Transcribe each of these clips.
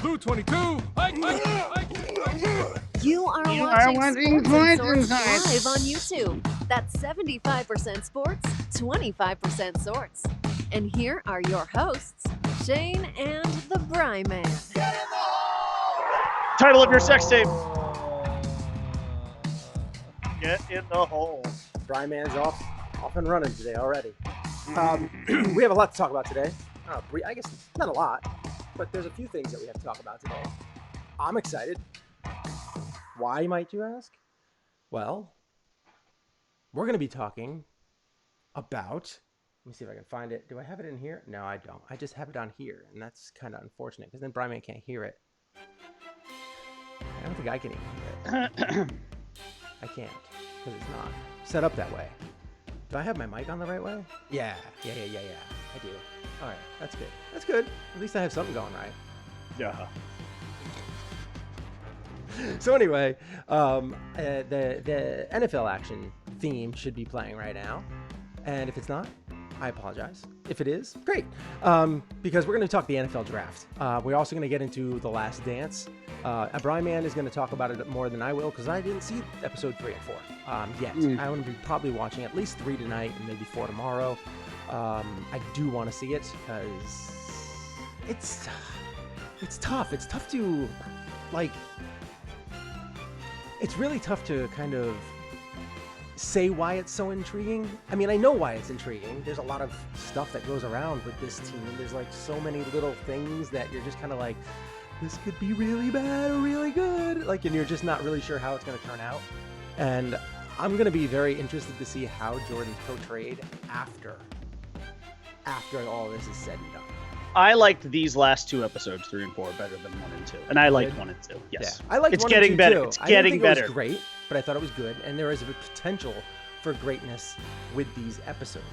22, 22. You are watching Sports and Sorts live on YouTube. That's 75% sports, 25% sorts. And here are your hosts, Shane and the Bry Man. Title of your sex tape. Get in the hole. Bry Man's off and running today already. We have a lot to talk about today. I guess not a lot, but there's a few things that we have to talk about today. I'm excited. Why, might you ask? Well, we're going to be talking about, let me see if I can find it. Do I have it in here? No, I don't. I just have it on here, and that's kind of unfortunate because then Bry Man can't hear it. I don't think I can even hear it. I can't because it's not set up that way. Do I have my mic on the right way? Yeah. I do. All right, that's good. That's good. At least I have something going right. Yeah. So anyway, the NFL action theme should be playing right now. And if it's not, I apologize. If it is, great. Because we're going to talk the NFL draft. We're also going to get into The Last Dance. Bry Man is going to talk about it more than I will because I didn't see episode 3 and 4 yet. I'm going to be probably watching at least 3 tonight and maybe 4 tomorrow. I do want to see it because it's tough. It's tough to, like, it's really tough to kind of say why it's so intriguing. I mean, I know why it's intriguing. There's a lot of stuff that goes around with this team. There's like so many little things that you're just kind of like, this could be really bad or really good. Like, and you're just not really sure how it's going to turn out. And I'm going to be very interested to see how Jordan's portrayed after all this is said and done. I liked these last 2 episodes, 3 and 4, better than 1 and 2. And I liked 1 and 2. Yes. Yeah. I liked it's 1 getting and 2 better. Too. It's getting better. It was great, but I thought it was good. And there is a potential for greatness with these episodes.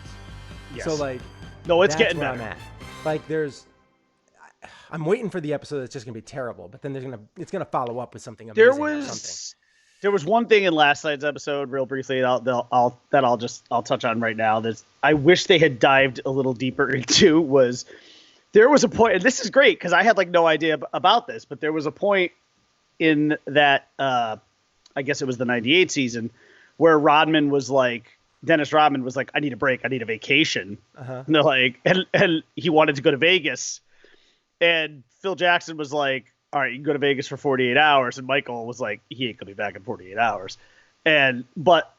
Yes. So, like, no, it's that's getting where better. I'm at. Like, I'm waiting for the episode that's just going to be terrible, but then it's going to follow up with something amazing. There was one thing in last night's episode, real briefly, I'll touch on right now. I wish they had dived a little deeper into was there was a point, and this is great because I had like no idea about this, but there was a point in that I guess it was the '98 season where Dennis Rodman was like, I need a break, I need a vacation. And they're like, and he wanted to go to Vegas, and Phil Jackson was like, all right, you can go to Vegas for 48 hours. And Michael was like, he ain't gonna be back in 48 hours. But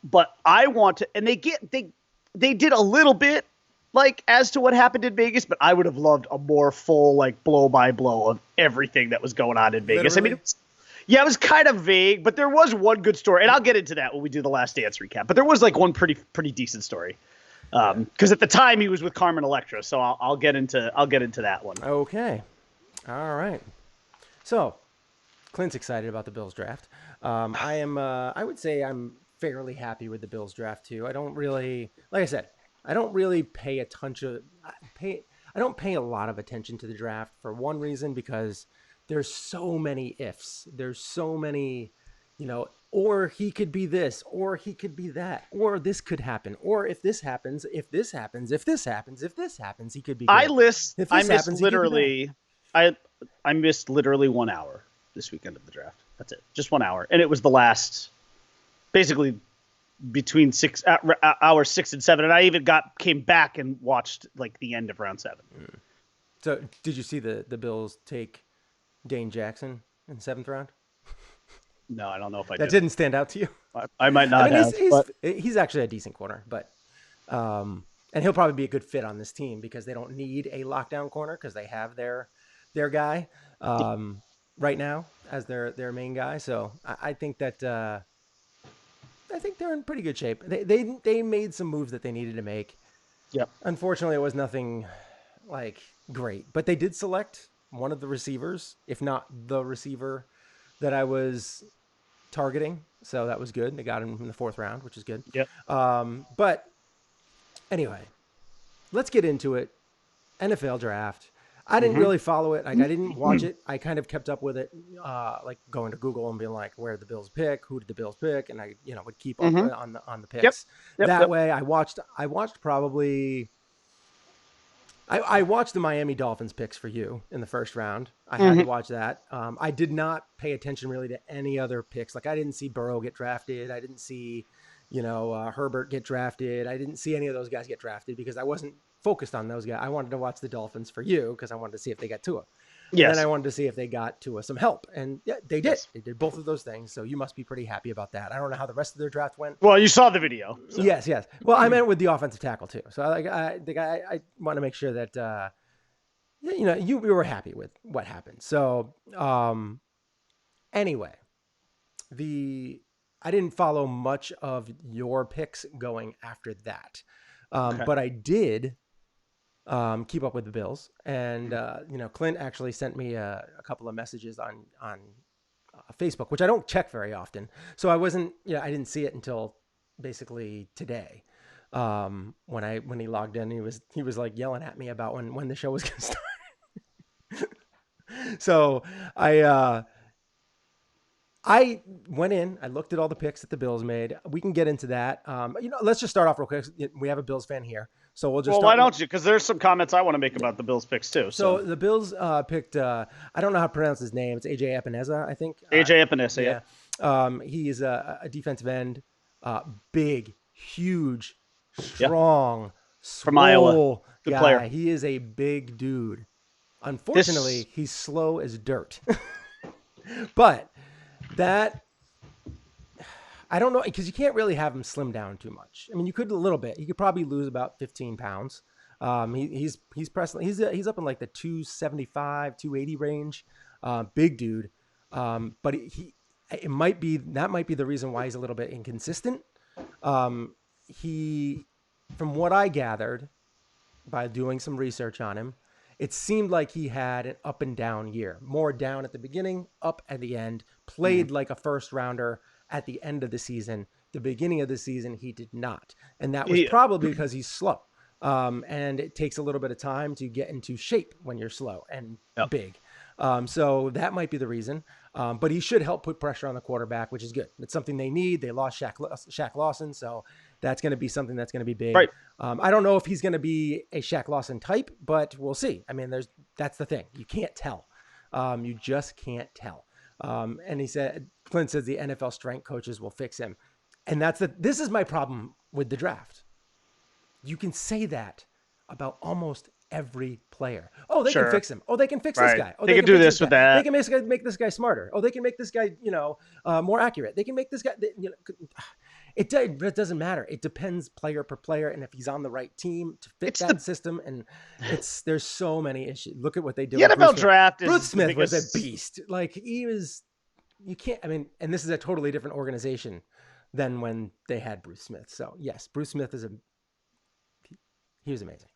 I want to, and they did a little bit like as to what happened in Vegas, but I would have loved a more full, like, blow by blow of everything that was going on in Vegas. Literally? I mean, it was kind of vague, but there was one good story, and I'll get into that when we do the Last Dance recap. But there was like one pretty decent story. Because at the time he was with Carmen Electra, so I'll get into that one. Okay. All right. So, Clint's excited about the Bills draft. I would say I'm fairly happy with the Bills draft too. I don't really, like I said, I don't really pay I don't pay a lot of attention to the draft for one reason, because there's so many ifs. There's so many, or he could be this, or he could be that, or this could happen, or if this happens, if this happens, if this happens, if this happens, he could be good. I missed literally 1 hour this weekend of the draft. That's it. Just 1 hour. And it was the last, basically between hours 6 and 7. And I even came back and watched like the end of round 7. So did you see the Bills take Dane Jackson in the 7th round? No, I don't know if I did. That did. didn't stand out to you? I might not have. He's actually a decent corner, but and he'll probably be a good fit on this team because they don't need a lockdown corner because they have their guy right now as their main guy. So I think that I think they're in pretty good shape. They made some moves that they needed to make. Yep. Unfortunately, it was nothing like great, but they did select one of the receivers, if not the receiver that I was targeting. So that was good. They got him in the 4th round, which is good. Yep. But anyway, let's get into it. NFL draft. I didn't really follow it. Like, I didn't watch it. I kind of kept up with it, like going to Google and being like, where did the Bills pick? Who did the Bills pick? And I, would keep up on the picks. Yep, that way, I watched probably I watched the Miami Dolphins picks for you in the first round. I had to watch that. I did not pay attention really to any other picks. Like I didn't see Burrow get drafted. I didn't see, Herbert get drafted. I didn't see any of those guys get drafted because I wasn't focused on those guys. I wanted to watch the Dolphins for you because I wanted to see if they got Tua. And then I Yes. wanted to see if they got Tua some help. And yeah, they did. Yes. They did both of those things. So you must be pretty happy about that. I don't know how the rest of their draft went. Well, you saw the video. So. Yes. Well, I meant with the offensive tackle too. So I want to make sure that you were happy with what happened. So anyway, I didn't follow much of your picks going after that, but I did keep up with the Bills, and Clint actually sent me a couple of messages on Facebook, which I don't check very often. So I didn't see it until basically today. When he logged in, he was like yelling at me about when the show was going to start. So I went in, I looked at all the picks that the Bills made. We can get into that. Let's just start off real quick. We have a Bills fan here. So we'll just Well, why don't you? Because there's some comments I want to make about the Bills picks too. So the Bills picked, I don't know how to pronounce his name. It's AJ Epineza, I think. AJ Epineza, yeah. He is a defensive end, big, huge, strong, from Iowa. Good guy. player. He is a big dude. Unfortunately, he's slow as dirt. But that, I don't know, because you can't really have him slim down too much. I mean, you could a little bit. You could probably lose about 15 pounds. He's pressing. He's up in like the 275, 280 range. Big dude. But that might be the reason why he's a little bit inconsistent. From what I gathered by doing some research on him, it seemed like he had an up and down year. More down at the beginning, up at the end. Played like a first rounder at the end of the season. The beginning of the season, he did not. And that was probably because he's slow. And it takes a little bit of time to get into shape when you're slow and big. So that might be the reason. But he should help put pressure on the quarterback, which is good. It's something they need. They lost Shaq Lawson, so that's going to be something that's going to be big. Right. I don't know if he's going to be a Shaq Lawson type, but we'll see. I mean, that's the thing. You can't tell. You just can't tell. And Clint says the NFL strength coaches will fix him. And this is my problem with the draft. You can say that about almost every player. Oh, they can fix him. Oh, they can fix this guy. Oh, they can do this with that. They can make this guy smarter. Oh, they can make this guy, more accurate. They can make this guy, it doesn't matter. It depends player per player, and if he's on the right team to fit that system. And there's so many issues. Look at what they did. The NFL draft is Bruce Smith was a beast. Like he was. You can't. I mean, and this is a totally different organization than when they had Bruce Smith. So yes, Bruce Smith he was amazing.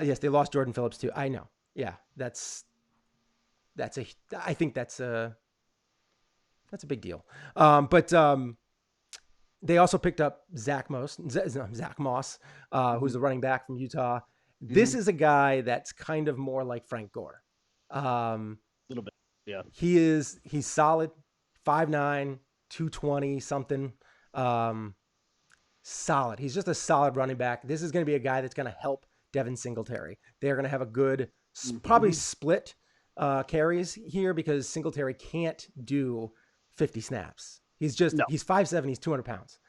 Yes, they lost Jordan Phillips too. I know. Yeah, I think that's a big deal. But they also picked up Zach Moss, who's the running back from Utah. Mm-hmm. This is a guy that's kind of more like Frank Gore. A little bit. Yeah. He's solid, 5'9", 220 something. Solid. He's just a solid running back. This is going to be a guy that's going to help Devin Singletary. They're going to have a good, probably split carries here because Singletary can't do 50 snaps. He's 5'7", he's 200 pounds.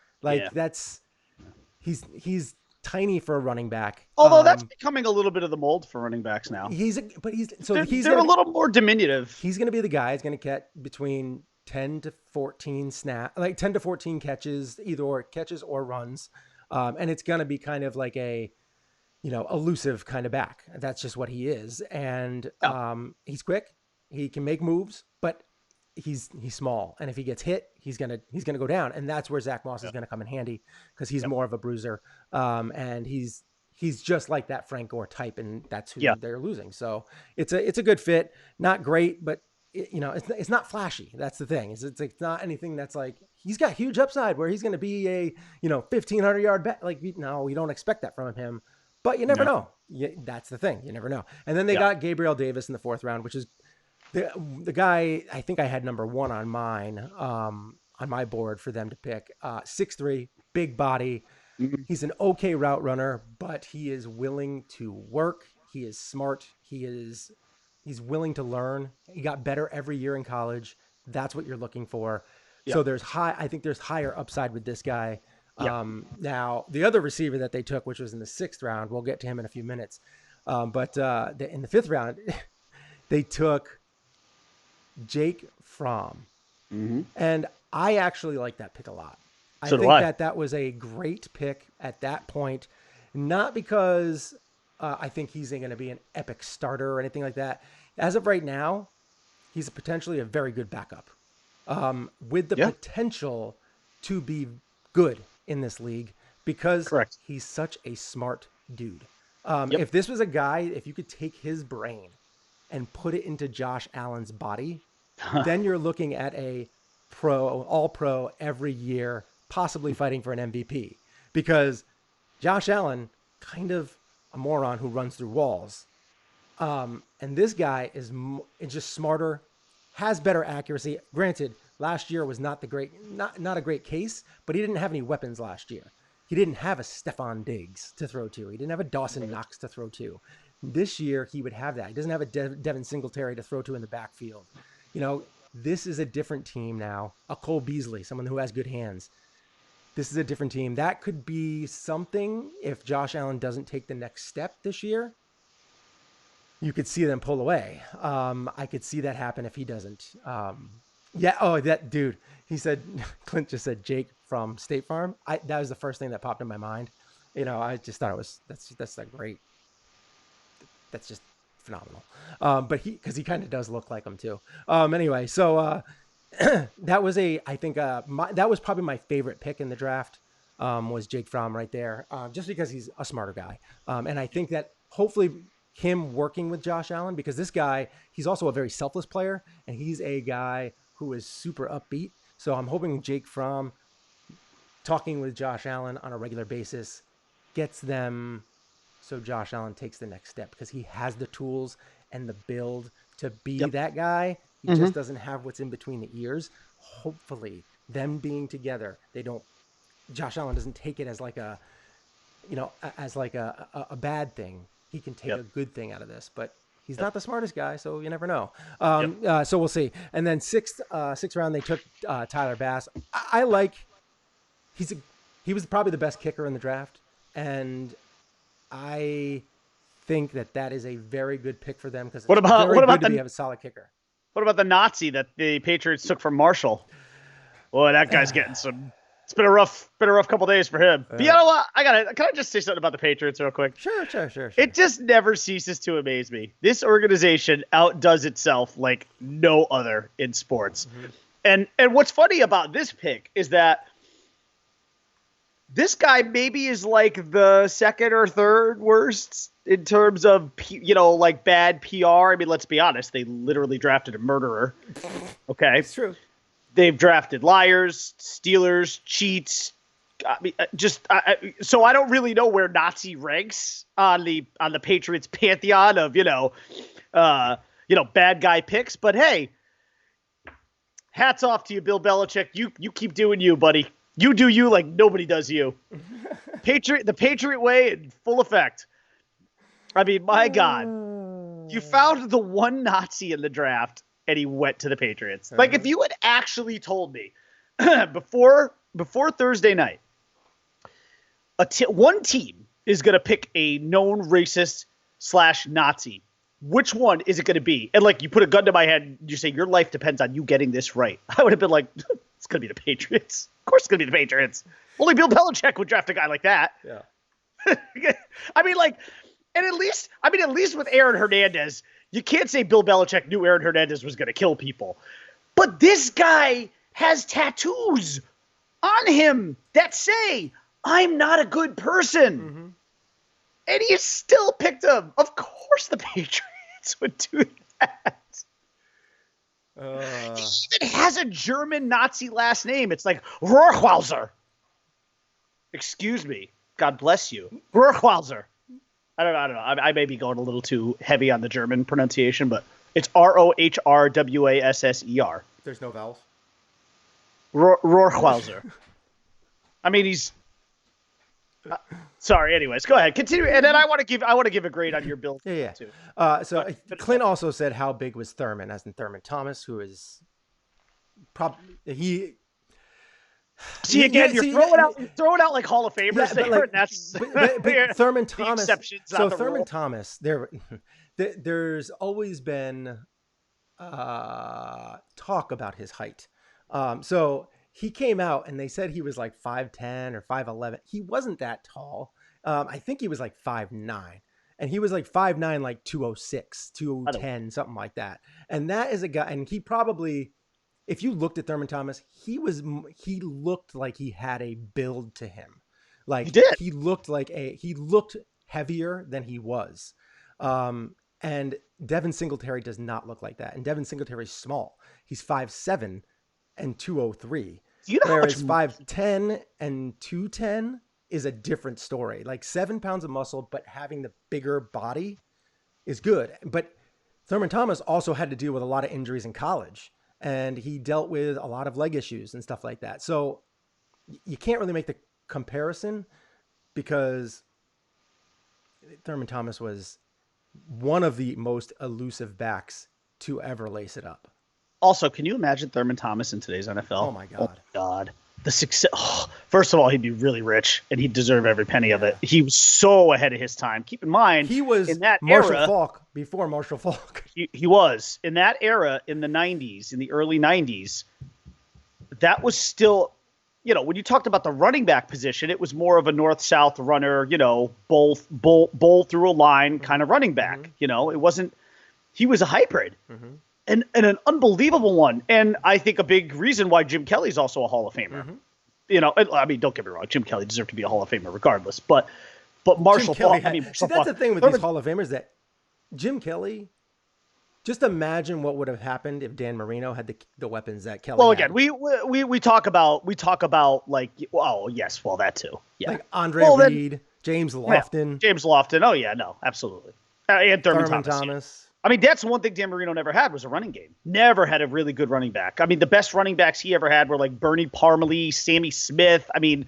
He's tiny for a running back. Although that's becoming a little bit of the mold for running backs now. They're a little more diminutive. He's going to be the guy who's going to get between 10 to 14 10 to 14 catches, either catches or runs. And it's going to be kind of like a, elusive kind of back. That's just what he is. And he's quick. He can make moves, but he's small. And if he gets hit, he's going to go down. And that's where Zach Moss is going to come in handy because he's more of a bruiser. And he's just like that Frank Gore type. And that's who they're losing. So it's a good fit. Not great, but it's not flashy. That's the thing. It's not anything that's like, he's got huge upside where he's going to be a, 1,500 yard bet. Like, no, we don't expect that from him, but you never know. That's the thing. You never know. And then they got Gabriel Davis in the 4th round, which is the guy I think I had number 1 on mine, on my board for them to pick. 6'3", big body. Mm-hmm. He's an okay route runner, but he is willing to work. He is smart. He's willing to learn. He got better every year in college. That's what you're looking for. Yeah. So I think there's higher upside with this guy. Yeah. Now the other receiver that they took, which was in the 6th round, we'll get to him in a few minutes. But in the 5th round, they took Jake Fromm. Mm-hmm. And I actually like that pick a lot. I So do think I. that was a great pick at that point, not because I think he's going to be an epic starter or anything like that. As of right now, he's potentially a very good backup with the potential to be good in this league because Correct. he's such a smart dude. Yep. If this was a guy, if you could take his brain and put it into Josh Allen's body, then you're looking at a all pro every year, possibly fighting for an MVP, because Josh Allen, kind of a moron who runs through walls. And this guy is just smarter, has better accuracy. Granted, last year was not a great case, but he didn't have any weapons last year. He didn't have a Stephon Diggs to throw to. He didn't have a Dawson Knox to throw to. This year, he would have that. He doesn't have a Devin Singletary to throw to in the backfield. This is a different team now. A Cole Beasley, someone who has good hands. This is a different team. That could be something if Josh Allen doesn't take the next step this year. You could see them pull away. I could see that happen if he doesn't. That dude. He said, Clint just said Jake from State Farm. That was the first thing that popped in my mind. I just thought that's like great. That's just phenomenal. But because he kind of does look like him too. Anyway, so that was that was probably my favorite pick in the draft. Was Jake Fromm right there, just because he's a smarter guy. And I think that hopefully him working with Josh Allen, because this guy, he's also a very selfless player, and he's a guy who is super upbeat. So I'm hoping Jake Fromm talking with Josh Allen on a regular basis gets them so Josh Allen takes the next step, because he has the tools and the build to be that guy. He just doesn't have what's in between the ears. Hopefully, them being together, Josh Allen doesn't take it as like a bad thing. He can take a good thing out of this, but he's not the smartest guy, so you never know. So we'll see. And then sixth round, they took Tyler Bass. He was probably the best kicker in the draft, and I think that is a very good pick for them, because it's have a solid kicker. What about the Nazi that the Patriots took from Marshall? Boy, that guy's getting some. It's been a rough couple days for him. But you know what? Can I just say something about the Patriots real quick? Sure. It just never ceases to amaze me. This organization outdoes itself like no other in sports. Mm-hmm. And what's funny about this pick is that this guy maybe is like the second or third worst in terms of, like bad PR. I mean, let's be honest. They literally drafted a murderer. Okay. It's true. They've drafted liars, stealers, cheats. So I don't really know where Nazi ranks on the Patriots pantheon of bad guy picks. But hey, hats off to you, Bill Belichick. You keep doing you, buddy. You do you like nobody does you. The Patriot way in full effect. I mean, my God, you found the one Nazi in the draft, and he went to the Patriots. Like, if you had actually told me before Thursday night, one team is going to pick a known racist / Nazi, which one is it going to be? And like, you put a gun to my head, and you say your life depends on you getting this right. I would have been like, it's going to be the Patriots. Of course, it's going to be the Patriots. Only Bill Belichick would draft a guy like that. Yeah. I mean, like, and at least with Aaron Hernandez, you can't say Bill Belichick knew Aaron Hernandez was going to kill people. But this guy has tattoos on him that say, I'm not a good person. Mm-hmm. And he still picked him. Of course the Patriots would do that. He even has a German Nazi last name. It's like Rohrwauser. Excuse me. God bless you. Rohrwauser. I don't know. I may be going a little too heavy on the German pronunciation, but it's Rohrwasser. There's no vowels. Rohrwauser. I mean, he's Sorry. Anyways, go ahead. Continue. And then I want to give a grade on your Bills Yeah. too. So Clint also said how big was Thurman, as in Thurman Thomas, who is probably he. See again, you're throwing out like Hall of Famers there. But, like, That's but Thurman Thomas. Exceptions So Thurman Thomas, there's always been talk about his height. So he came out and they said he was like 5'10" or 5'11". He wasn't that tall. I think he was like 5'9", and he was like 5'9", like 206, 210, something like that. And that is a guy, and he probably, if you looked at Thurman Thomas, he looked like he had a build to him. Like he looked heavier than he was. And Devin Singletary does not look like that. And Devin Singletary's small. He's 5'7" and 203. Whereas 5'10" and 210 is a different story. Like 7 pounds of muscle, but having the bigger body is good. But Thurman Thomas also had to deal with a lot of injuries in college. And he dealt with a lot of leg issues and stuff like that. So you can't really make the comparison because Thurman Thomas was one of the most elusive backs to ever lace it up. Also, can you imagine Thurman Thomas in today's NFL? Oh my God. Oh God. The success. First of all, he'd be really rich and he'd deserve every penny of it. He was so ahead of his time. Keep in mind, he was in that Marshall era, Faulk before Marshall Faulk. He was in that era in the 90s, in the early 90s. That was still, when you talked about the running back position, it was more of a north-south runner, bowl through a line kind of running back. Mm-hmm. It wasn't. He was a hybrid. Mm-hmm. And an unbelievable one. And I think a big reason why Jim Kelly's also a Hall of Famer. Mm-hmm. I mean, don't get me wrong. Jim Kelly deserved to be a Hall of Famer regardless. But Marshall Faulk, that's the thing with these Hall of Famers, that Jim Kelly, just imagine what would have happened if Dan Marino had the weapons that Kelly had. Well, again, we talk about like, oh, yes, well, that too. Yeah. Like Andre Reed, James Lofton. Yeah, James Lofton. Oh, yeah, no, absolutely. And Thurman Thomas. I mean, that's one thing Dan Marino never had was a running game. Never had a really good running back. I mean, the best running backs he ever had were like Bernie Parmalee, Sammy Smith. I mean,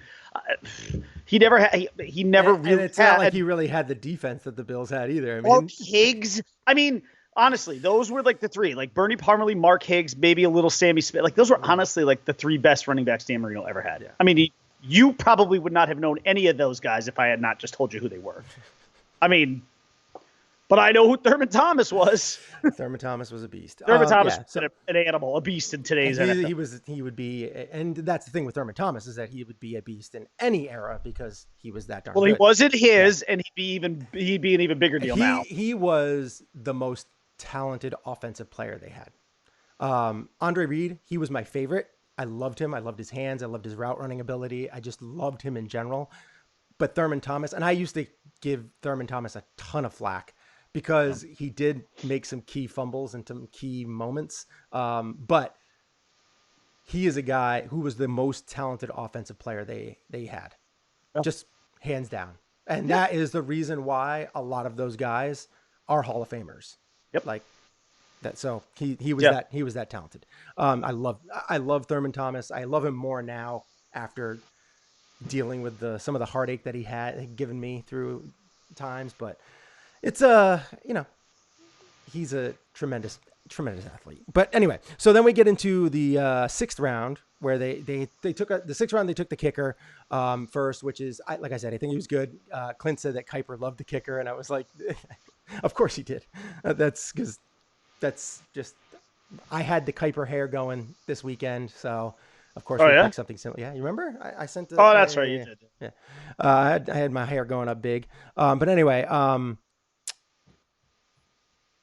he never had. He never really. And it's not like he really had the defense that the Bills had either. I mean, Mark Higgs. I mean, honestly, those were like the three. Like Bernie Parmalee, Mark Higgs, maybe a little Sammy Smith. Like those were honestly like the three best running backs Dan Marino ever had. Yeah. I mean, you probably would not have known any of those guys if I had not just told you who they were. I mean. But I know who Thurman Thomas was. Thurman Thomas was a beast. Thurman Thomas was an animal, a beast in today's NFL. He would be, and that's the thing with Thurman Thomas is that he would be a beast in any era because he was that darn good. Well, he wasn't his, and he'd be an even bigger deal now. He was the most talented offensive player they had. Andre Reed, he was my favorite. I loved him. I loved his hands. I loved his route running ability. I just loved him in general. But Thurman Thomas, and I used to give Thurman Thomas a ton of flack, because he did make some key fumbles and some key moments. But he is a guy who was the most talented offensive player they had. Yep. Just hands down. And that is the reason why a lot of those guys are Hall of Famers. Yep. Like that. So he was that talented. I love Thurman Thomas. I love him more now after dealing with some of the heartache that he had given me through times, but it's he's a tremendous athlete. But anyway, so then we get into the sixth round where they took the sixth round. They took the kicker first, which is, like I said, I think he was good. Clint said that Kuiper loved the kicker, and I was like, of course he did. That's just I had the Kuiper hair going this weekend, so of course we picked something similar. Yeah, you remember? I sent. That's right, you did. Yeah, I had my hair going up big, but anyway.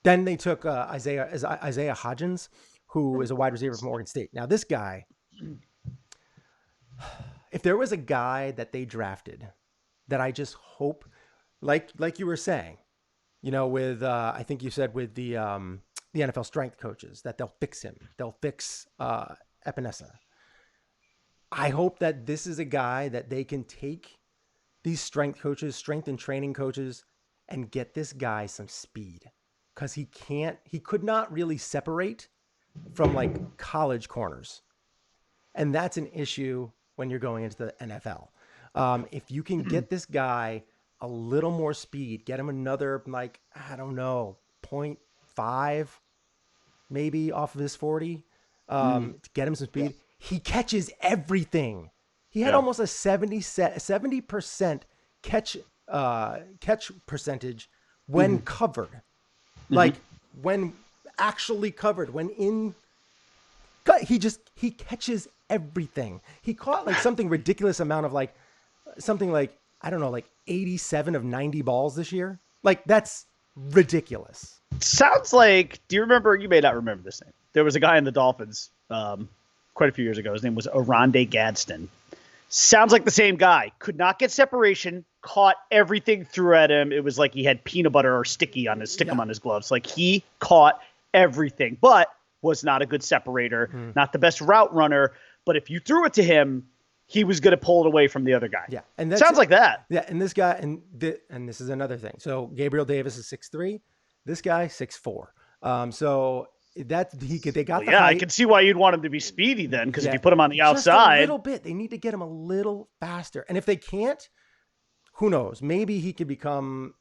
Then they took Isaiah Hodgins, who is a wide receiver from Oregon State. Now, this guy, if there was a guy that they drafted that I just hope, like you were saying, with I think you said with the NFL strength coaches, that they'll fix him. They'll fix Epinesa. I hope that this is a guy that they can take these strength and training coaches, and get this guy some speed. Because he could not really separate from like college corners. And that's an issue when you're going into the NFL. If you can get this guy a little more speed, get him another, like, I don't know, 0.5 maybe off of his 40, to get him some speed. He catches everything. He had almost a 70% catch percentage when covered. Like when actually covered, when in, he catches everything. He caught like something ridiculous amount of like something like, I don't know, like 87 of 90 balls this year. Like that's ridiculous. Sounds like, do you remember, you may not remember this name. There was a guy in the Dolphins quite a few years ago. His name was Oronde Gadsden. Sounds like the same guy. Could not get separation, caught everything, threw at him. It was like he had peanut butter or stick 'em on his gloves. Like he caught everything, but was not a good separator, not the best route runner. But if you threw it to him, he was going to pull it away from the other guy. Yeah. And that sounds like that. Yeah. And this guy, and this is another thing. So Gabriel Davis is 6'3", this guy 6'4". So that they got the height. I can see why you'd want him to be speedy then, because if you put him on the outside, just a little bit, they need to get him a little faster. And if they can't, who knows? Maybe he could become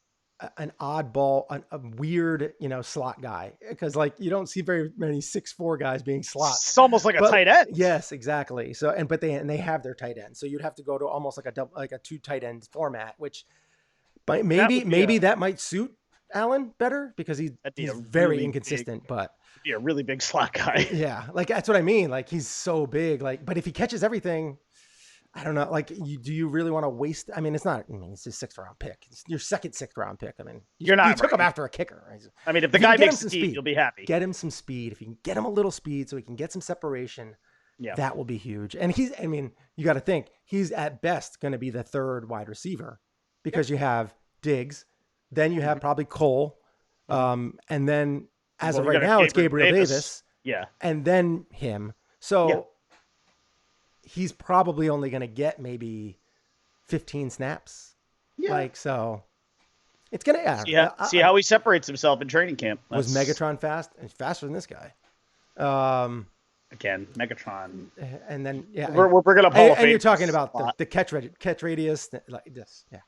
an oddball, a weird, slot guy, because like you don't see very many 6'4" guys being slots. It's almost like a tight end. Yes, exactly. So but they have their tight end, so you'd have to go to almost like a two tight end format, which maybe that might suit Allen better because he's very inconsistent, but be a really big slot guy. Yeah, like that's what I mean. Like he's so big, like, but if he catches everything, I don't know. Like, do you really want to waste? I mean, it's not. I mean, it's his 6th round pick. It's your second 6th round pick. I mean, you took him after a kicker. Right? I mean, if the guy makes the team, you'll be happy. Get him some speed. If you can get him a little speed, so he can get some separation, that will be huge. And I mean, you got to think he's at best going to be the 3rd wide receiver because you have Diggs, then you have probably Cole, and then as of right now, it's Gabriel Davis. Yeah, and then him. So. Yeah. He's probably only going to get maybe 15 snaps. Yeah. Like, so it's going to, see how he separates himself in training camp. Was Megatron fast? He's faster than this guy. Again, Megatron. And then, we're going to Hall of Fame. And you're talking about the catch radius like this. Yeah.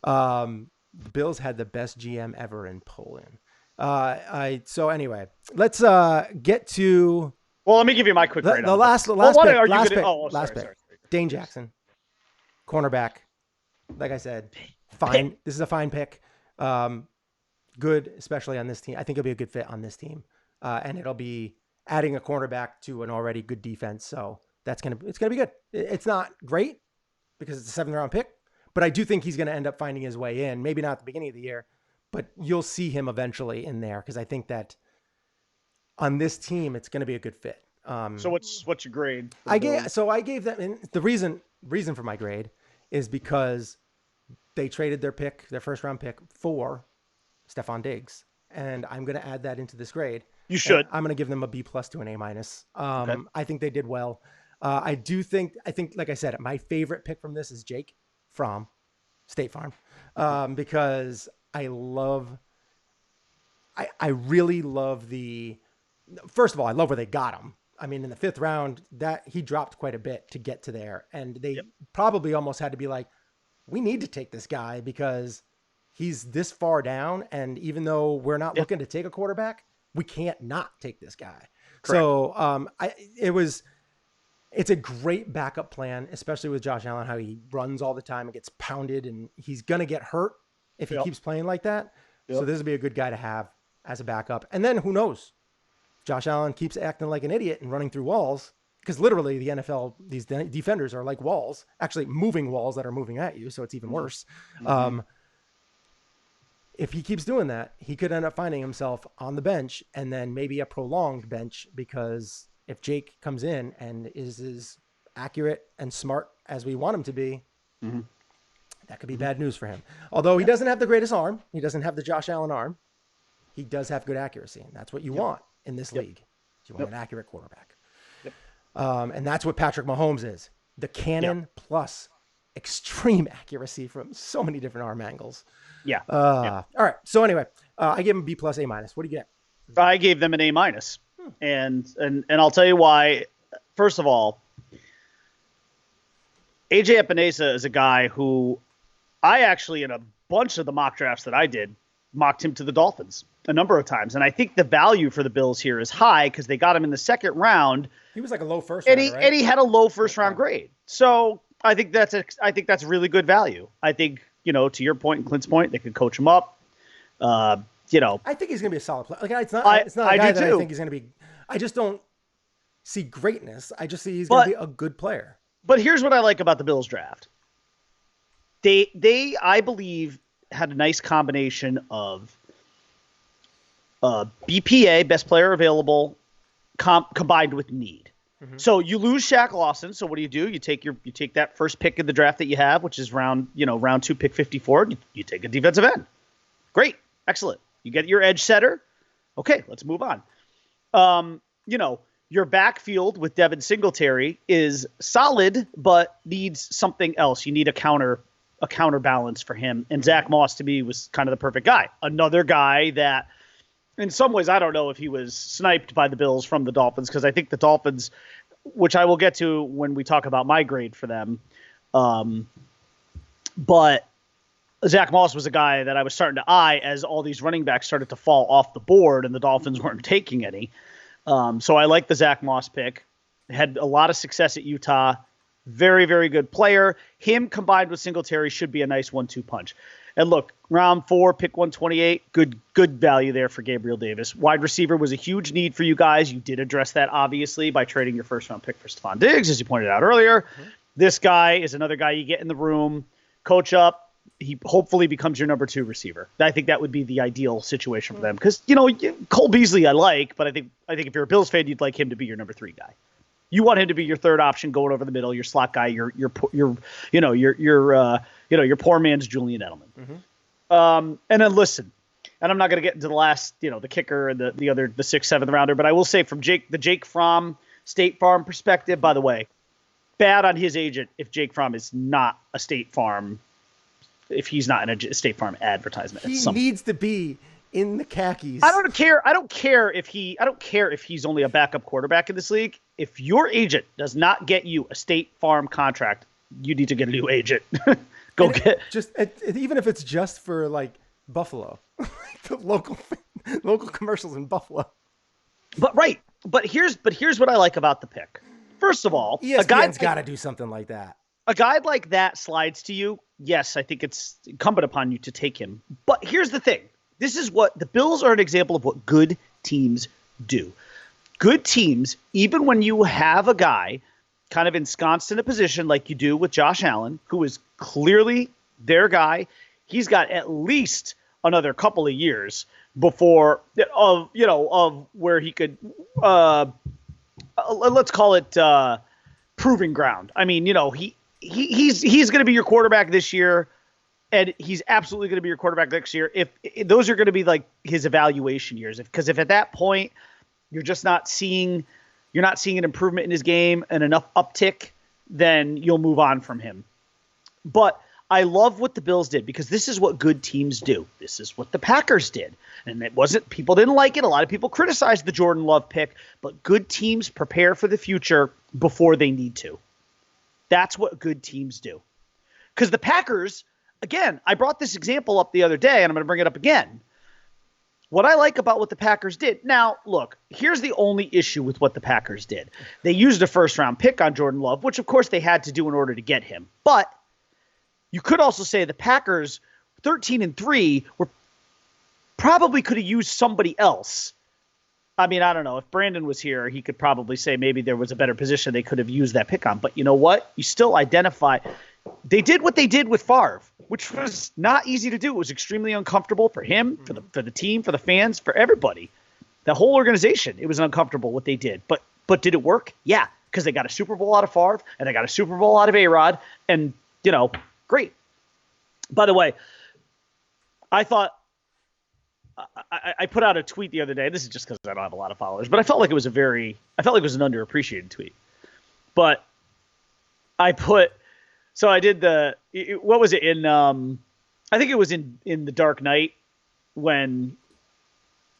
The Bills had the best GM ever in Poland. So anyway, let's get to, well, let me give you my quick grade. The last pick. Dane Jackson, cornerback. Like I said, fine. This is a fine pick. Good, especially on this team. I think it'll be a good fit on this team, and it'll be adding a cornerback to an already good defense. So it's gonna be good. It's not great because it's a 7th round pick, but I do think he's gonna end up finding his way in. Maybe not at the beginning of the year, but you'll see him eventually in there because I think that. On this team, it's going to be a good fit. So what's your grade? I gave them, and the reason for my grade is because they traded their 1st round pick for Stephon Diggs, and I'm going to add that into this grade. You should. I'm going to give them a B+ to an A-. Okay. I think they did well. I think, like I said, my favorite pick from this is Jake from State Farm, because I really love first of all, I love where they got him. I mean, in the 5th round, that he dropped quite a bit to get to there. And they probably almost had to be like, we need to take this guy because he's this far down. And even though we're not looking to take a quarterback, we can't not take this guy. Correct. So it's a great backup plan, especially with Josh Allen, how he runs all the time and gets pounded and he's going to get hurt if he keeps playing like that. So this would be a good guy to have as a backup. And then who knows? Josh Allen keeps acting like an idiot and running through walls because literally the NFL, these defenders are like walls, actually moving walls that are moving at you. So it's even worse. Mm-hmm. If he keeps doing that, he could end up finding himself on the bench and then maybe a prolonged bench because if Jake comes in and is as accurate and smart as we want him to be, that could be bad news for him. Although he doesn't have the greatest arm. He doesn't have the Josh Allen arm. He does have good accuracy, and that's what you want in this league. You want an accurate quarterback. And that's what Patrick Mahomes is. The cannon plus extreme accuracy from so many different arm angles. All right. So anyway, I gave him B+, A-. What do you get? I gave them an A-. And I'll tell you why. First of all, AJ Epinesa is a guy who I actually, in a bunch of the mock drafts that I did, mocked him to the Dolphins a number of times. And I think the value for the Bills here is high because they got him in the second round. He was like a low first rounder, right? And he had a low first round grade. So I think that's really good value. I think, to your point and Clint's point, they could coach him up. I think he's going to be a solid player. Like, it's not a guy that I think he's going to be. I just don't see greatness. I just see he's going to be a good player. But here's what I like about the Bills draft. They I believe, had a nice combination of BPA, best player available, combined with need. Mm-hmm. So you lose Shaq Lawson. So what do? You take that first pick in the draft that you have, which is round 2, pick 54. You take a defensive end. Great, excellent. You get your edge setter. Okay, let's move on. Your backfield with Devin Singletary is solid, but needs something else. You need a counterbalance for him. And Zach Moss, to me, was kind of the perfect guy. Another guy that, in some ways, I don't know if he was sniped by the Bills from the Dolphins, because I think the Dolphins, which I will get to when we talk about my grade for them, but Zach Moss was a guy that I was starting to eye as all these running backs started to fall off the board and the Dolphins weren't taking any. So I like the Zach Moss pick. Had a lot of success at Utah. Very, very good player. Him combined with Singletary should be a nice 1-2 punch. And look, round 4, pick 128, good value there for Gabriel Davis. Wide receiver was a huge need for you guys. You did address that, obviously, by trading your first-round pick for Stephon Diggs, as you pointed out earlier. Mm-hmm. This guy is another guy you get in the room, coach up. He hopefully becomes your number 2 receiver. I think that would be the ideal situation for them. Because, Cole Beasley I like, but I think if you're a Bills fan, you'd like him to be your number 3 guy. You want him to be your third option going over the middle, your slot guy, your poor man's Julian Edelman. Mm-hmm. And then listen, and I'm not going to get into the last, the kicker and the 6th, 7th rounder, but I will say from the Jake Fromm State Farm perspective, by the way, bad on his agent if Jake Fromm is not a State Farm, if he's not in a State Farm advertisement. He needs to be in the khakis. I don't care if he's only a backup quarterback in this league. If your agent does not get you a State Farm contract, you need to get a new agent. Even if it's just for like Buffalo, the local commercials in Buffalo. But here's what I like about the pick. First of all, ESPN's got to do something like that. A guy like that slides to you. Yes, I think it's incumbent upon you to take him. But here's the thing. This is what the Bills are an example of what good teams do. Good teams, even when you have a guy kind of ensconced in a position like you do with Josh Allen, who is clearly their guy, he's got at least another couple of years before of where he could let's call it proving ground. I mean, he's going to be your quarterback this year. And he's absolutely going to be your quarterback next year. If those are going to be like his evaluation years, because if at that point you're not seeing an improvement in his game and enough uptick, then you'll move on from him. But I love what the Bills did, because this is what good teams do. This is what the Packers did, and people didn't like it. A lot of people criticized the Jordan Love pick, but good teams prepare for the future before they need to. That's what good teams do. Because the Packers. Again, I brought this example up the other day, and I'm going to bring it up again. What I like about what the Packers did. Now, look, here's the only issue with what the Packers did. They used a first-round pick on Jordan Love, which, of course, they had to do in order to get him. But you could also say the Packers, 13-3, probably could have used somebody else. I mean, I don't know. If Brandon was here, he could probably say maybe there was a better position they could have used that pick on. But you know what? You still identify – they did what they did with Favre, which was not easy to do. It was extremely uncomfortable for him, for the team, for the fans, for everybody. The whole organization, it was uncomfortable what they did. But did it work? Yeah, because they got a Super Bowl out of Favre, and they got a Super Bowl out of A-Rod, and, great. By the way, I thought I put out a tweet the other day. This is just because I don't have a lot of followers, but I felt like it was an underappreciated tweet. But I put... So I did what was it in, I think it was in The Dark Knight, when,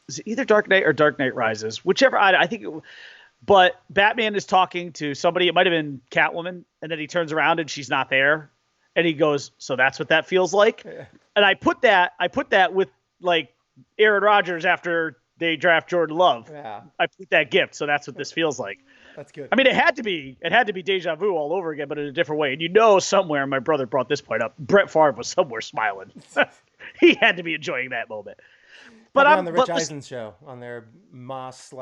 was it either Dark Knight or Dark Knight Rises? Whichever, I think But Batman is talking to somebody. It might have been Catwoman, and then he turns around and she's not there, and he goes, "So that's what that feels like." Yeah. And I put that with like Aaron Rodgers after they draft Jordan Love. Yeah. I put that gift. So that's what this feels like. That's good. I mean, it had to be deja vu all over again, but in a different way. And you know, somewhere my brother brought this point up. Brett Favre was somewhere smiling. He had to be enjoying that moment. But Probably I'm on the Rich Eisen show on their Moss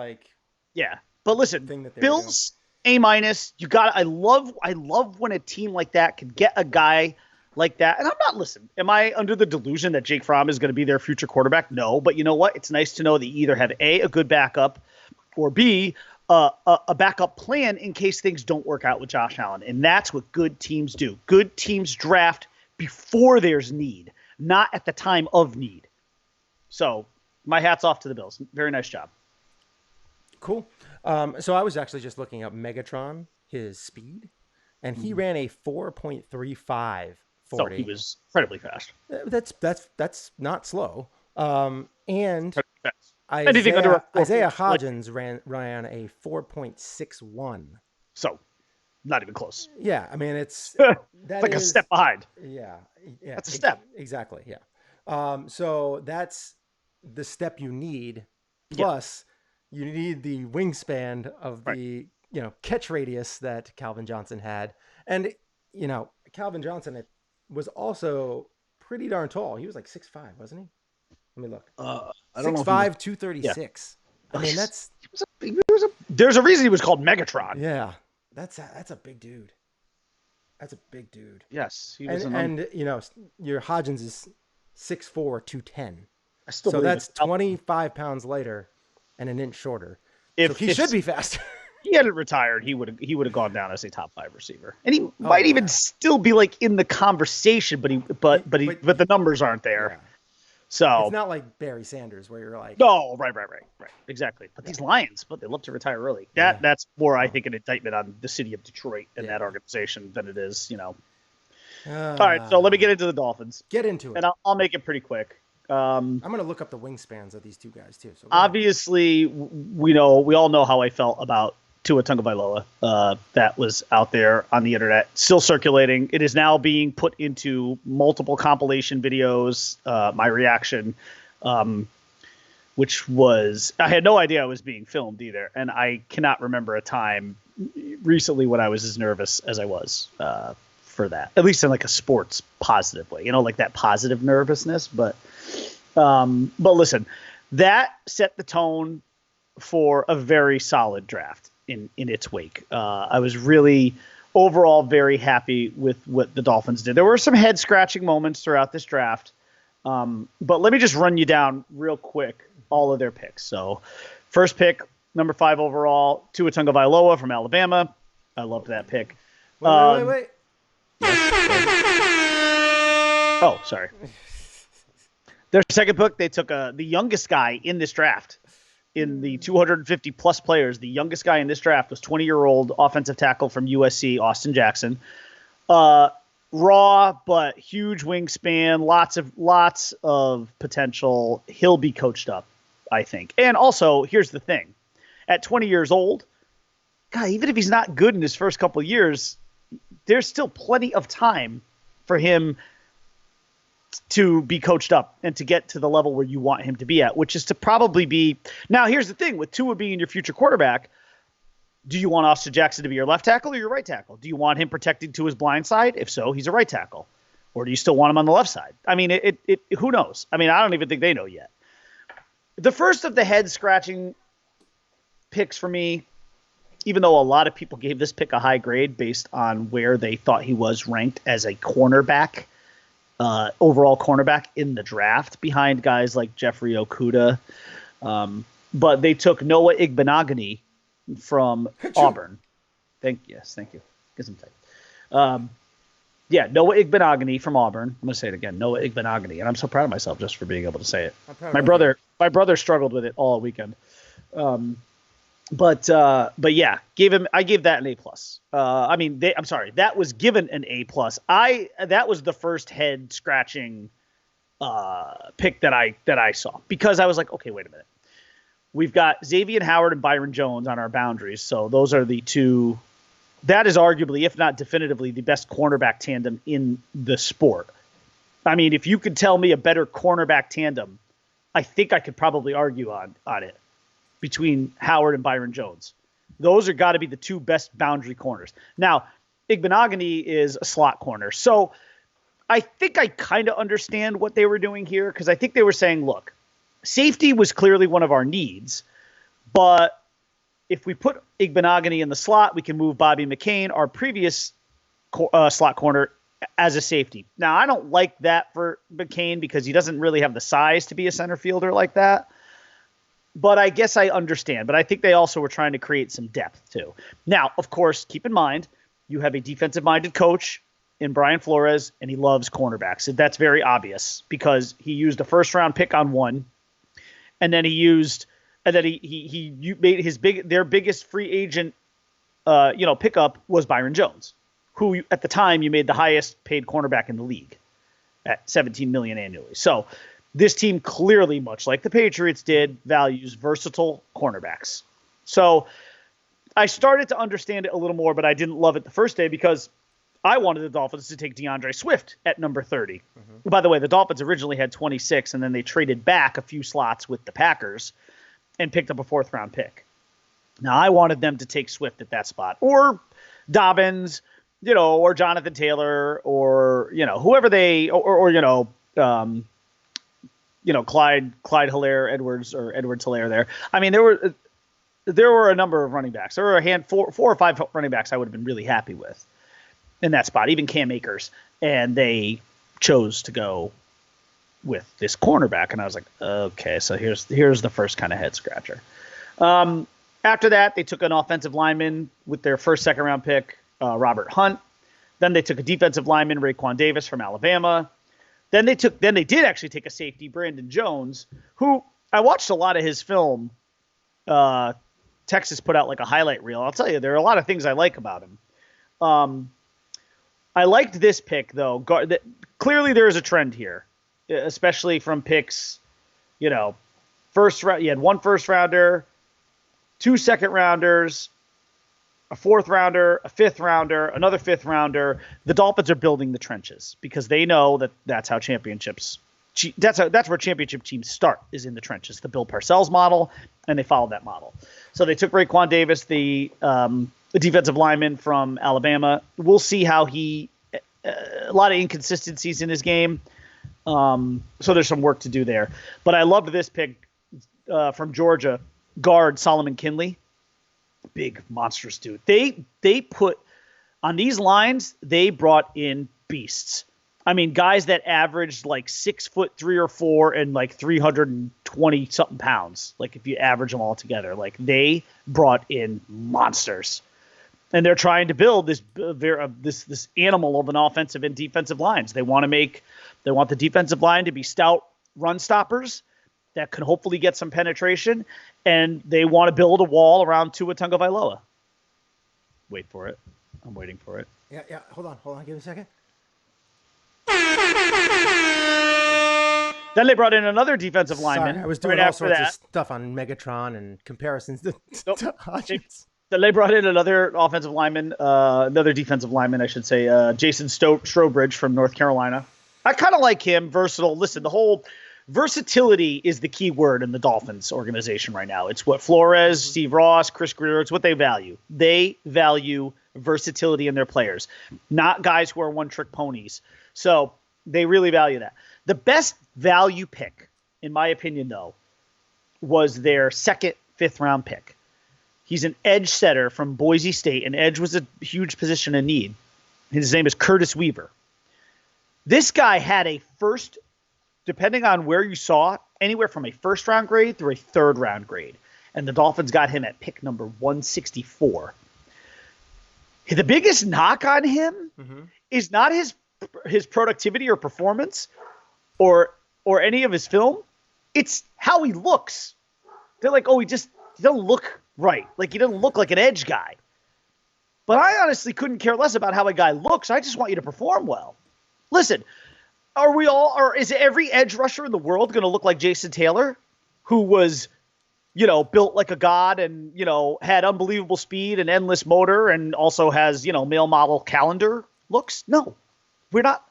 yeah. But listen, thing that they Bills A-. You got. I love when a team like that can get a guy like that. And I'm not am I under the delusion that Jake Fromm is going to be their future quarterback? No, but you know what? It's nice to know that you either have A good backup, or B a backup plan in case things don't work out with Josh Allen. And that's what good teams do. Good teams draft before there's need, not at the time of need. So my hat's off to the Bills. Very nice job. Cool. So I was actually just looking up Megatron, his speed, and he ran a 4.35 40. So he was incredibly fast. That's not slow. And Fast. Anything under Isaiah Hodgins ran a 4.61. So not even close. Yeah, I mean it's like a step behind. Yeah, That's a step. Exactly. Yeah. So that's the step you need. Plus, you need the wingspan of the catch radius that Calvin Johnson had, and Calvin Johnson was also pretty darn tall. He was like 6'5", wasn't he? Let me look. I don't know. 6'5", 236. Yeah. I mean, that's there's a reason he was called Megatron. Yeah, that's a big dude. That's a big dude. Yes, he was. And your Hodgins is 6'4", 210. I still so that's 25 pounds lighter and an inch shorter. If so he should be faster. He hadn't retired, he would have gone down as a top 5 receiver, and he might even still be like in the conversation. But the numbers aren't there. Yeah. So it's not like Barry Sanders where you're like, no, right, exactly. But these Lions, they love to retire early. That's more, I think, an indictment on the city of Detroit and that organization than it is, All right, so let me get into the Dolphins. Get into it, and I'll make it pretty quick. I'm going to look up the wingspans of these two guys too. So obviously, we all know how I felt about Tua Tagovailoa. That was out there on the internet, still circulating. It is now being put into multiple compilation videos. My reaction, which was, I had no idea I was being filmed either, and I cannot remember a time recently when I was as nervous as I was for that. At least in like a sports positive way, like that positive nervousness. But listen, that set the tone for a very solid draft in its wake. I was really overall very happy with what the Dolphins did. There were some head scratching moments throughout this draft. But let me just run you down real quick all of their picks. So first pick, number 5 overall, Tua Tagovailoa from Alabama. I loved that pick. Wait. Oh, sorry. Their second pick, they took the youngest guy in this draft. In the 250-plus players, the youngest guy in this draft was 20-year-old offensive tackle from USC, Austin Jackson. Raw, but huge wingspan, lots of potential. He'll be coached up, I think. And also, here's the thing. At 20 years old, God, even if he's not good in his first couple of years, there's still plenty of time for him to be coached up and to get to the level where you want him to be at, which is to probably be. Now, here's the thing with Tua being your future quarterback. Do you want Austin Jackson to be your left tackle or your right tackle? Do you want him protected to his blind side? If so, he's a right tackle. Or do you still want him on the left side? I mean, who knows? I mean, I don't even think they know yet. The first of the head scratching picks for me, even though a lot of people gave this pick a high grade based on where they thought he was ranked as a cornerback, overall cornerback in the draft behind guys like Jeffrey Okudah. But they took Noah Igbenogany from Auburn. Thank you. Get some type. Noah Igbenogany from Auburn. I'm going to say it again. Noah Igbenogany. And I'm so proud of myself just for being able to say it. My brother struggled with it all weekend. But yeah, I gave that an A+. That was given an A+. That was the first head scratching pick that I saw, because I was like, okay, wait a minute. We've got Xavier Howard and Byron Jones on our boundaries. So those are the two. That is arguably, if not definitively, the best cornerback tandem in the sport. I mean, if you could tell me a better cornerback tandem, I think I could probably argue on it between Howard and Byron Jones. Those are got to be the two best boundary corners. Now, Igbenogany is a slot corner. So I think I kind of understand what they were doing here, because I think they were saying, look, safety was clearly one of our needs, but if we put Igbenogany in the slot, we can move Bobby McCain, our previous slot corner, as a safety. Now, I don't like that for McCain because he doesn't really have the size to be a center fielder like that. But I guess I understand. But I think they also were trying to create some depth too. Now, of course, keep in mind, you have a defensive-minded coach in Brian Flores, and he loves cornerbacks. That's very obvious because he used a first-round pick on one, and then he made their biggest free agent, pickup was Byron Jones, who at the time you made the highest paid cornerback in the league at $17 million annually. So this team clearly, much like the Patriots did, values versatile cornerbacks. So I started to understand it a little more, but I didn't love it the first day because I wanted the Dolphins to take DeAndre Swift at number 30. Mm-hmm. By the way, the Dolphins originally had 26, and then they traded back a few slots with the Packers and picked up a 4th-round pick. Now, I wanted them to take Swift at that spot, or Dobbins, or Jonathan Taylor, or, whoever they, Clyde Hilaire Edwards or Edwards Hilaire there. I mean, there were a number of running backs. There were four or five running backs I would have been really happy with in that spot, even Cam Akers. And they chose to go with this cornerback. And I was like, okay, so here's the first kind of head scratcher. After that, they took an offensive lineman with their first second-round pick, Robert Hunt. Then they took a defensive lineman, Raekwon Davis from Alabama. Then they did actually take a safety, Brandon Jones, who I watched a lot of his film. Texas put out like a highlight reel. I'll tell you, there are a lot of things I like about him. I liked this pick, though. Clearly, there is a trend here, especially from picks. First round, you had one first-rounder, 2 second-rounders, a 4th-rounder, a 5th-rounder, another 5th-rounder. The Dolphins are building the trenches because they know that's how that's where championship teams start, is in the trenches. The Bill Parcells model, and they followed that model. So they took Raekwon Davis, the defensive lineman from Alabama. We'll see how a lot of inconsistencies in his game. So there's some work to do there. But I loved this pick from Georgia, guard Solomon Kinley. Big, monstrous dude. They put on these lines, they brought in beasts. I mean, guys that averaged like 6'3" or 4" and like 320 something pounds. Like if you average them all together, like they brought in monsters, and they're trying to build this animal of an offensive and defensive lines. They want the defensive line to be stout run stoppers that can hopefully get some penetration, and they want to build a wall around Tua Tagovailoa. Wait for it. I'm waiting for it. Yeah. Hold on. Give me a second. Then they brought in another defensive lineman. Sorry, I was doing all sorts of stuff on Megatron and comparisons to Hodgins. Then they brought in another offensive lineman, another defensive lineman, I should say, Jason Strobridge from North Carolina. I kind of like him, versatile. Listen, the whole versatility is the key word in the Dolphins organization right now. It's what Flores, Steve Ross, Chris Greer, it's what they value. They value versatility in their players, not guys who are one-trick ponies. So they really value that. The best value pick, in my opinion, though, was their 2nd, 5th-round pick. He's an edge setter from Boise State, and edge was a huge position in need. His name is Curtis Weaver. This guy had a first, depending on where you saw it, anywhere from a 1st-round grade through a 3rd-round grade. And the Dolphins got him at pick number 164. The biggest knock on him is not his productivity or performance or any of his film. It's how he looks. They're like, he doesn't look right. Like, he doesn't look like an edge guy. But I honestly couldn't care less about how a guy looks. I just want you to perform well. Listen, is every edge rusher in the world going to look like Jason Taylor, who was, built like a god and, had unbelievable speed and endless motor and also has, male model calendar looks. No, they're not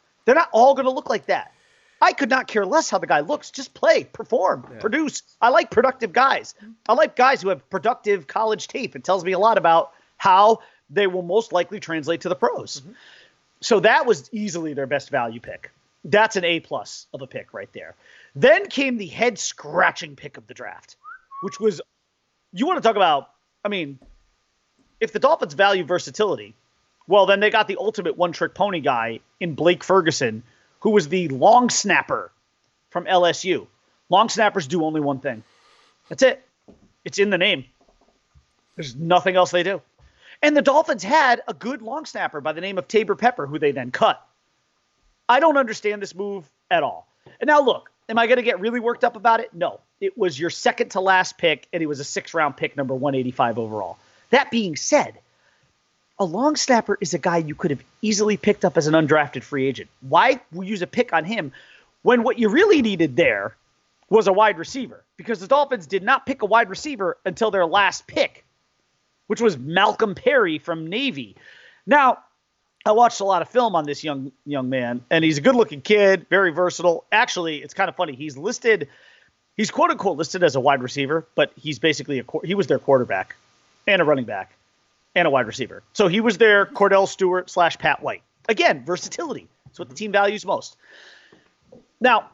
all going to look like that. I could not care less how the guy looks. Just play, perform, produce. I like productive guys. I like guys who have productive college tape. It tells me a lot about how they will most likely translate to the pros. Mm-hmm. So that was easily their best value pick. That's an A+ of a pick right there. Then came the head-scratching pick of the draft, which was, you want to talk about, if the Dolphins value versatility, well, then they got the ultimate one-trick pony guy in Blake Ferguson, who was the long snapper from LSU. Long snappers do only one thing. That's it. It's in the name. There's nothing else they do. And the Dolphins had a good long snapper by the name of Tabor Pepper, who they then cut. I don't understand this move at all. And now look, am I going to get really worked up about it? No. It was your second to last pick, and he was a 6th-round pick, number 185 overall. That being said, a long snapper is a guy you could have easily picked up as an undrafted free agent. Why use a pick on him when what you really needed there was a wide receiver? Because the Dolphins did not pick a wide receiver until their last pick, which was Malcolm Perry from Navy. Now, I watched a lot of film on this young man, and he's a good-looking kid, very versatile. Actually, it's kind of funny. He's quote-unquote listed as a wide receiver, but he's basically he was their quarterback and a running back and a wide receiver. So he was their Cordell Stewart / Pat White. Again, versatility. That's what the team values most. Now,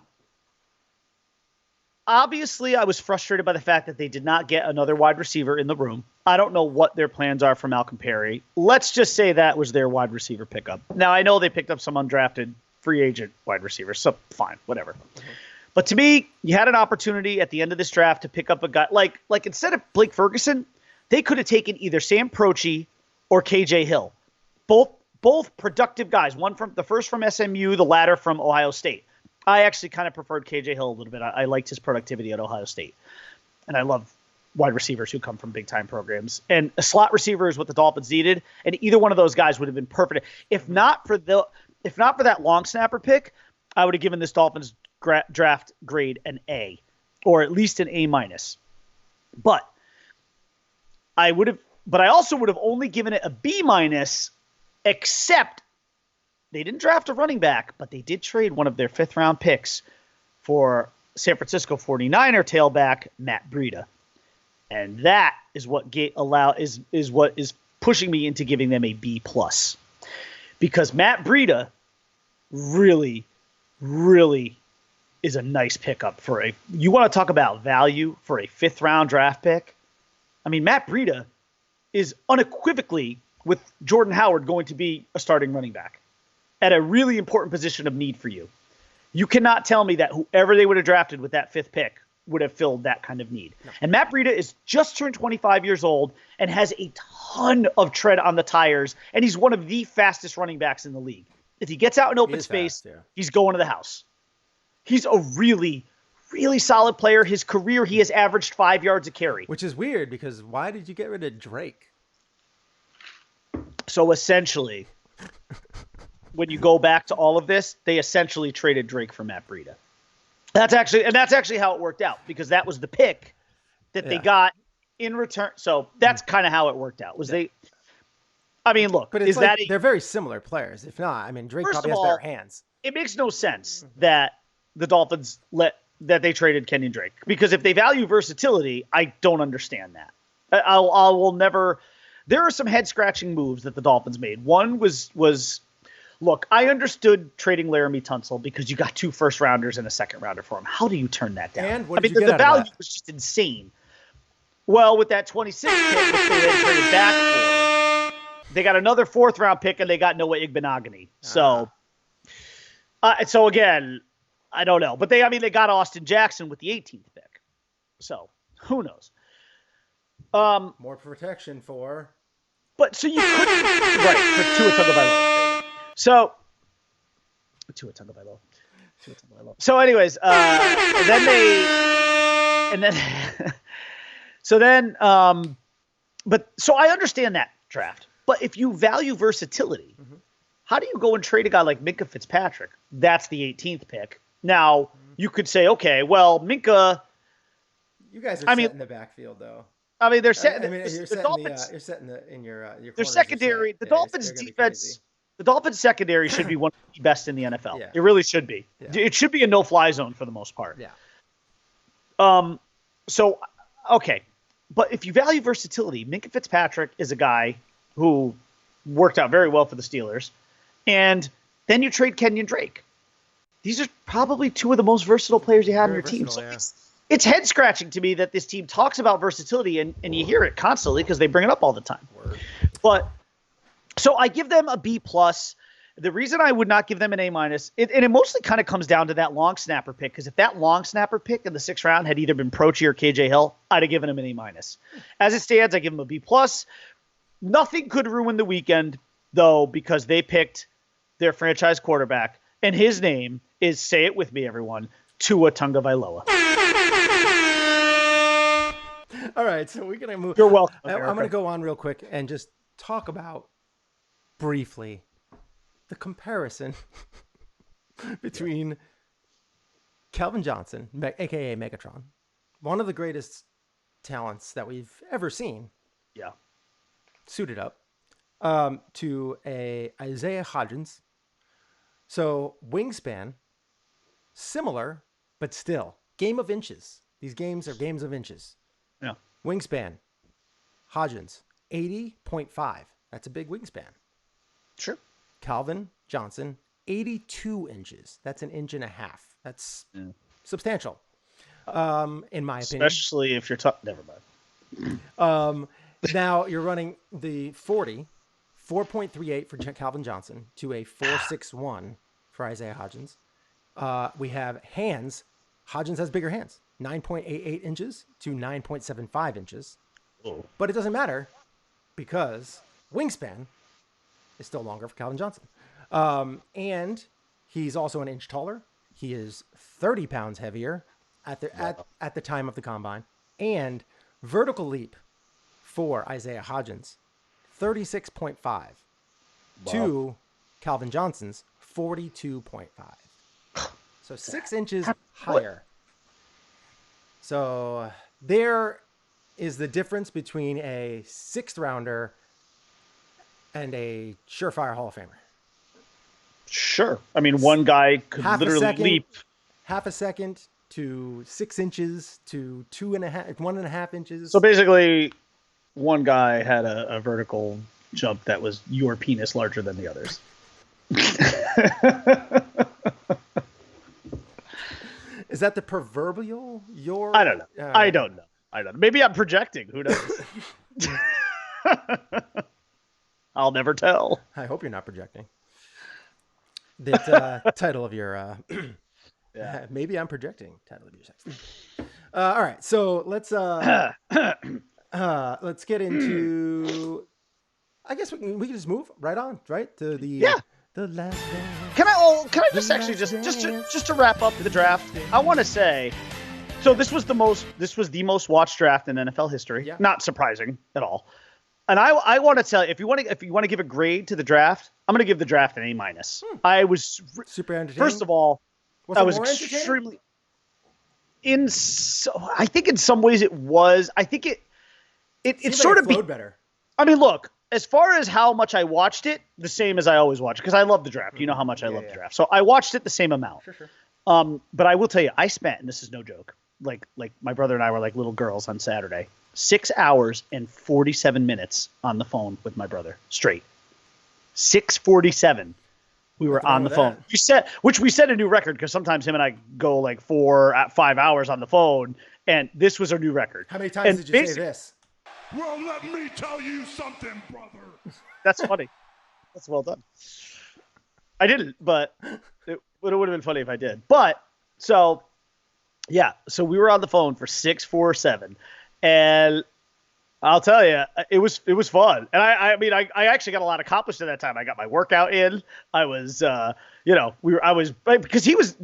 obviously, I was frustrated by the fact that they did not get another wide receiver in the room. I don't know what their plans are for Malcolm Perry. Let's just say that was their wide receiver pickup. Now, I know they picked up some undrafted free agent wide receivers, so fine, whatever. Mm-hmm. But to me, you had an opportunity at the end of this draft to pick up a guy like instead of Blake Ferguson, they could have taken either Sam Proche or KJ Hill. Both productive guys. The first from SMU, the latter from Ohio State. I actually kind of preferred KJ Hill a little bit. I liked his productivity at Ohio State. And I love wide receivers who come from big-time programs. And a slot receiver is what the Dolphins needed, and either one of those guys would have been perfect. If not for that long snapper pick, I would have given this Dolphins draft grade an A, or at least an A-. But I also would have only given it a B-, except they didn't draft a running back, but they did trade one of their 5th-round picks for San Francisco 49er tailback Matt Breida. And that is what is what is pushing me into giving them a B+. Because Matt Breida really, really is a nice pickup you want to talk about value for a 5th-round draft pick? Matt Breida is unequivocally, with Jordan Howard, going to be a starting running back at a really important position of need for you. You cannot tell me that whoever they would have drafted with that 5th pick would have filled that kind of need. No. And Matt Breida is just turned 25 years old and has a ton of tread on the tires, and he's one of the fastest running backs in the league. If he gets out in open space, he's going to the house. He's a really, really solid player. His career, he has averaged 5 yards a carry. Which is weird, because why did you get rid of Drake? So essentially, when you go back to all of this, they essentially traded Drake for Matt Breida. That's actually how it worked out, because that was the pick that they got in return. So that's kind of how it worked out. Look, but it's they're very similar players. If not, Drake probably has better hands. It makes no sense that the Dolphins that they traded Kenyon Drake, because if they value versatility, I don't understand that. I will never. There are some head scratching moves that the Dolphins made. One was. Look, I understood trading Laramie Tunsil because you got 2 first-rounders and a second-rounder for him. How do you turn that down? And what did you get out of the value that? was just insane. Well, with that 26th pick, which they then traded back for, they got another 4th-round pick, and they got Noah Igbenogany. So again, I don't know. But they got Austin Jackson with the 18th pick. So who knows? More protection for... But so you could... right, for Tua Tagovailoa. So, So, anyways, so I understand that draft. But if you value versatility, how do you go and trade a guy like Minkah Fitzpatrick? That's the 18th pick. Now, you could say, okay, well, Minkah, You guys are I set mean, in the backfield, though. they're set. I mean, you're The set Dolphins. you're set in your Their corners. secondary. The Dolphins they're gonna be defense. crazy. The Dolphins secondary should be one of the best in the NFL. Yeah. It really should be. Yeah. It should be a no-fly zone for the most part. Yeah. So, okay. But if you value versatility, Minkah Fitzpatrick is a guy who worked out very well for the Steelers. And then you trade Kenyon Drake. These are probably two of the most versatile players you have on your team. So it's head-scratching to me that this team talks about versatility, and you hear it constantly because they bring it up all the time. But so I give them a B+. The reason I would not give them an A-, and it mostly kind of comes down to that long snapper pick, because if that long snapper pick in the 6th round had either been Prochi or KJ Hill, I'd have given him an A-. As it stands, I give him a B+. Nothing could ruin the weekend, though, because they picked their franchise quarterback, and his name is, say it with me, everyone, Tua Tagovailoa. All right, so we're gonna move. You're welcome, I'm gonna go on real quick and just talk about briefly the comparison between Calvin Johnson, aka Megatron, one of the greatest talents that we've ever seen, suited up, to a Isaiah Hodgins. So wingspan, similar, but still game of inches. These games are games of inches. Yeah. Wingspan, Hodgins, 80.5. That's a big wingspan. Sure. Calvin Johnson, 82 inches. That's an inch and a half. That's substantial, in my opinion. Especially if you're never mind. Now you're running the 4.38 for Calvin Johnson to a 4.61 for Isaiah Hodgins. We have hands. Hodgins has bigger hands, 9.88 inches to 9.75 inches. Whoa. But it doesn't matter because wingspan is still longer for Calvin Johnson. And he's also an inch taller. He is 30 pounds heavier at the time of the combine. And vertical leap for Isaiah Hodgins, 36.5 to Calvin Johnson's 42.5. So 6 inches higher. So there is the difference between a 6th rounder and a surefire Hall of Famer. Sure. I mean, one guy could literally leap. Half a second to 6 inches to 1.5 inches. So basically, one guy had a vertical jump that was your penis larger than the others. Is that the proverbial I don't know. I don't know. Maybe I'm projecting. Who knows? I'll never tell. I hope you're not projecting. The title of your maybe I'm projecting title of your sex. All right, so let's get into. I guess we can just move right on, right to the the last dance. Can I just actually just to wrap up the draft? I want to say, so this was the most watched draft in NFL history. Yeah. Not surprising at all. And I want to tell you, if you want to give a grade to the draft, I'm going to give the draft an A-. I was super entertaining. First of all, I was extremely. I think in some ways it was. I think it sort of flowed better. I mean, look, as far as how much I watched it, the same as I always watch, because I love the draft. You know how much I love the draft. So I watched it the same amount. Sure. But I will tell you, I spent, and this is no joke, like my brother and I were like little girls on Saturday, 6 hours and 47 minutes on the phone with my brother straight. 6:47. We were on the phone. We set a new record because sometimes him and I go like 5 hours on the phone, and this was our new record. How many times did you say this? Well, let me tell you something, brother. That's funny. That's well done. I didn't, but it would have been funny if I did. But so we were on the phone for 6:47, and I'll tell you, it was fun. And I mean, I actually got a lot accomplished at that time. I got my workout in. I was, because he was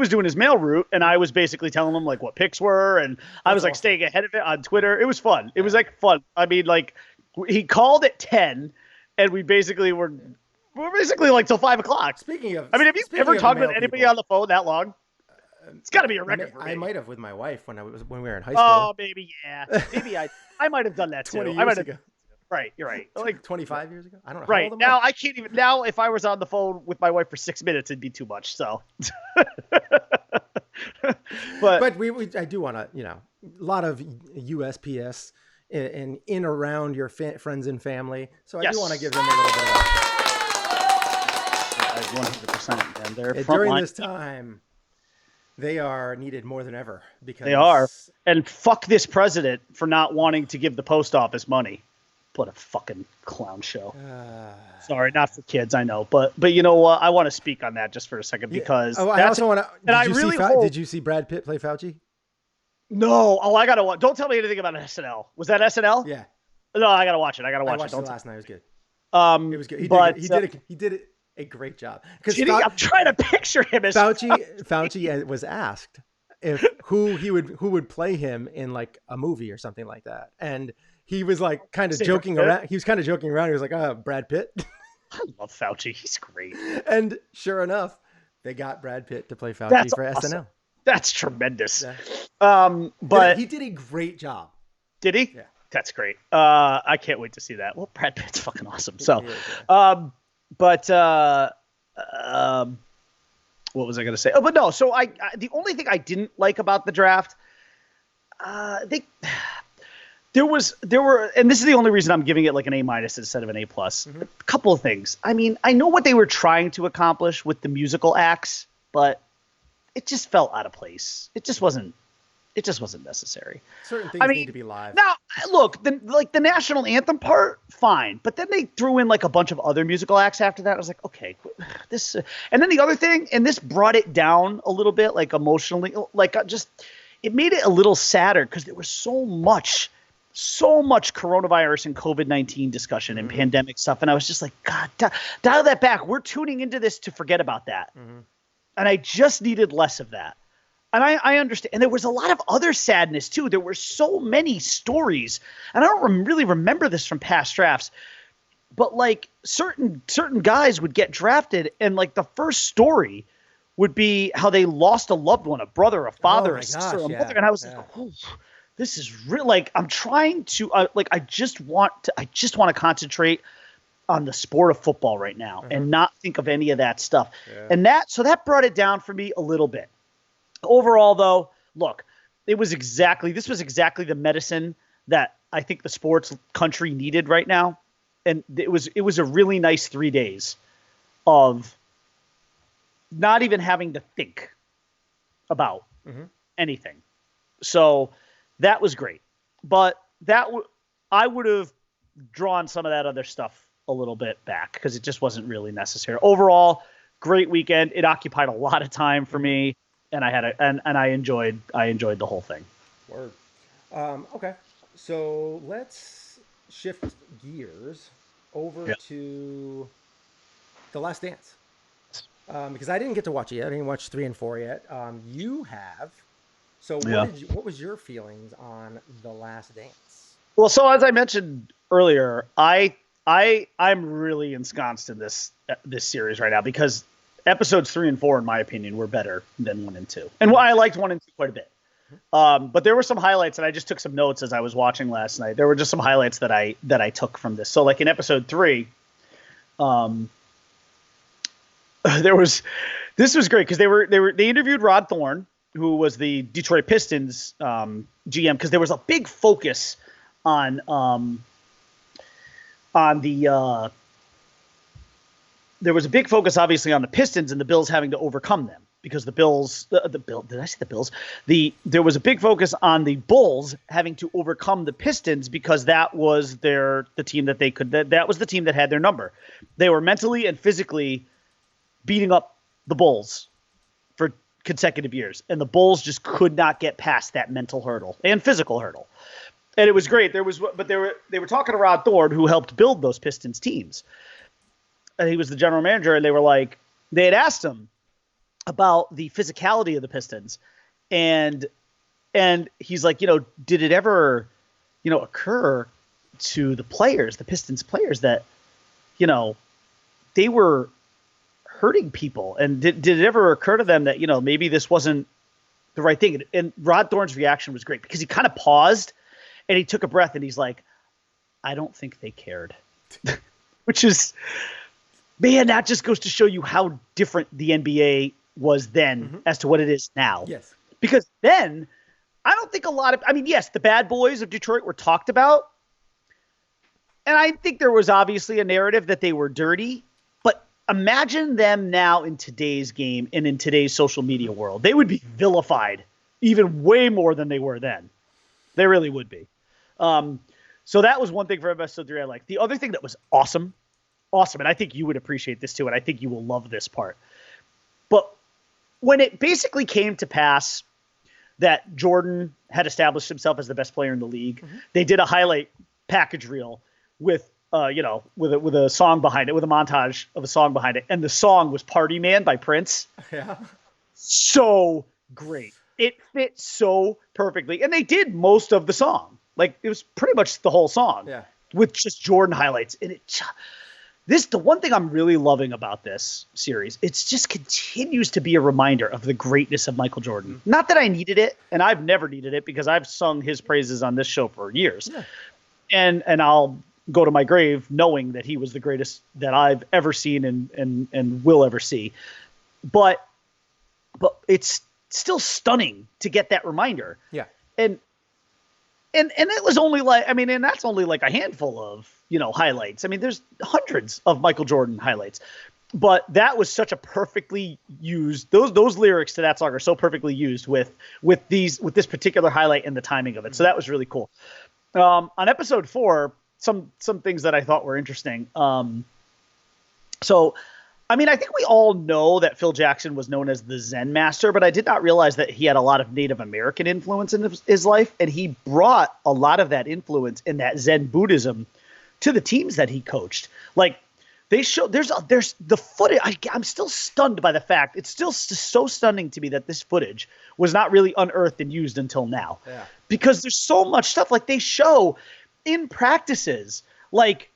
doing his mail route, and I was basically telling him like what picks were, and I was like staying ahead of it on Twitter. It was fun. It was like fun. I mean, like he called at 10, and we basically were like till 5 o'clock. Speaking of, I mean, have you ever talked with anybody on the phone that long? It's got to be a record for me. I might have with my wife when we were in high Oh, school. maybe I might have done that too. 20 years ago. Right, you're right. Like 25 years ago. I don't know. Right now, I can't even. Now, if I was on the phone with my wife for 6 minutes, it'd be too much. So, but I do want to, a lot of USPS and in around your friends and family. So I do want to give them a little bit of that. 100%. And they're during this time, they are needed more than ever because they are. And fuck this president for not wanting to give the post office money. What a fucking clown show. Sorry, not for kids, I know. But you know what? I want to speak on that just for a second because I also want to. Did you see Brad Pitt play Fauci? No. Oh, I gotta watch. Don't tell me anything about SNL. Was that SNL? Yeah. No, I gotta watch it. I watched it last night. It was good. It was good. He did a great job. I'm trying to picture him as Fauci was asked if who would play him in like a movie or something like that, and he was like kind of joking around. He was kind of joking around. He was like, Brad Pitt. I love Fauci. He's great. And sure enough, they got Brad Pitt to play Fauci for awesome. SNL. That's tremendous. Yeah. But he did a great job. Did he? Yeah. That's great. I can't wait to see that. Well, Brad Pitt's fucking awesome. So, what was I going to say? Oh, but no. So the only thing I didn't like about the draft, there were, and this is the only reason I'm giving it like an A- instead of an A+. Mm-hmm. A couple of things. I mean, I know what they were trying to accomplish with the musical acts, but it just felt out of place. It just wasn't necessary. Certain things need to be live. Now, look, the national anthem part, fine. But then they threw in like a bunch of other musical acts after that. I was like, okay, this. And then the other thing, and this brought it down a little bit, like emotionally, like it made it a little sadder because there was so much coronavirus and COVID-19 discussion and pandemic stuff. And I was just like, God, dial that back. We're tuning into this to forget about that. Mm-hmm. And I just needed less of that. And I understand. And there was a lot of other sadness too. There were so many stories. And I don't really remember this from past drafts. But like certain guys would get drafted and like the first story would be how they lost a loved one, a brother, a father, a sister, a mother. And I was like, oh, this is real. Like I'm trying to I just want to concentrate on the sport of football right now and not think of any of that stuff. Yeah. And that brought it down for me a little bit. Overall though, look, this was exactly the medicine that I think the sports country needed right now. And it was a really nice 3 days of not even having to think about anything. So that was great. But I would have drawn some of that other stuff a little bit back because it just wasn't really necessary. Overall, great weekend. It occupied a lot of time for me, and I enjoyed the whole thing. Word. Okay, so let's shift gears over to The Last Dance. Because I didn't get to watch it yet. I didn't watch 3 and 4 yet. You have. So what was your feelings on The Last Dance? Well, so as I mentioned earlier, I'm really ensconced in this series right now because episodes 3 and 4, in my opinion, were better than 1 and 2. And I liked 1 and 2 quite a bit. But there were some highlights, and I just took some notes as I was watching last night. There were just some highlights that I took from this. So like in episode 3, this was great because they interviewed Rod Thorne, who was the Detroit Pistons GM, because there was a big focus on the there was a big focus obviously on the Pistons and the Bills having to overcome them because there was a big focus on the Bulls having to overcome the Pistons because that was the team that was the team that had their number. They were mentally and physically beating up the Bulls for consecutive years, and the Bulls just could not get past that mental hurdle and physical hurdle. And it was great. They were talking to Rod Thorne, who helped build those Pistons teams. And he was the general manager, and they had asked him about the physicality of the Pistons. And he's like, did it ever, occur to the players, the Pistons players, that, they were hurting people? And did it ever occur to them that, maybe this wasn't the right thing. And Rod Thorne's reaction was great because he kind of paused and he took a breath and he's like, I don't think they cared. Which is, man, that just goes to show you how different the NBA was then as to what it is now. Yes. Because then, I don't think yes, the bad boys of Detroit were talked about. And I think there was obviously a narrative that they were dirty. But imagine them now in today's game and in today's social media world. They would be vilified even way more than they were then. They really would be. So that was one thing for episode 3 I liked. The other thing that was awesome, and I think you would appreciate this too, and I think you will love this part. But when it basically came to pass that Jordan had established himself as the best player in the league, they did a highlight package reel with with a song behind it, with a montage of a song behind it, and the song was "Party Man" by Prince. Yeah, so great. It fit so perfectly, and they did most of the song. Like it was pretty much the whole song, with just Jordan highlights. And the one thing I'm really loving about this series, it just continues to be a reminder of the greatness of Michael Jordan. Not that I needed it, and I've never needed it because I've sung his praises on this show for years, and I'll go to my grave knowing that he was the greatest that I've ever seen and will ever see. But it's still stunning to get that reminder. Yeah, and it was only and that's only like a handful of, highlights. I mean, there's hundreds of Michael Jordan highlights, but that was such a perfectly used, those lyrics to that song are so perfectly used with this particular highlight and the timing of it. So that was really cool. On episode 4, some things that I thought were interesting. I think we all know that Phil Jackson was known as the Zen master, but I did not realize that he had a lot of Native American influence in his life, and he brought a lot of that influence in that Zen Buddhism to the teams that he coached. Like they show, there's the footage. I'm still stunned by the fact it's still so stunning to me that this footage was not really unearthed and used until now, because there's so much stuff. Like they show in practices, like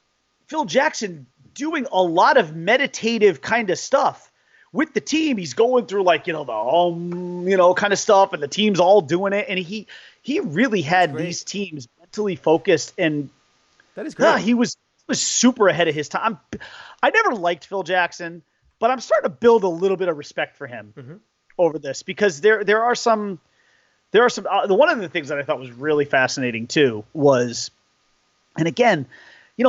Phil Jackson doing a lot of meditative kind of stuff with the team. He's going through the kind of stuff, and the team's all doing it. And he really had these teams mentally focused, and that is great. He was super ahead of his time. I never liked Phil Jackson, but I'm starting to build a little bit of respect for him over this, because there are some one of the things that I thought was really fascinating too was, and again,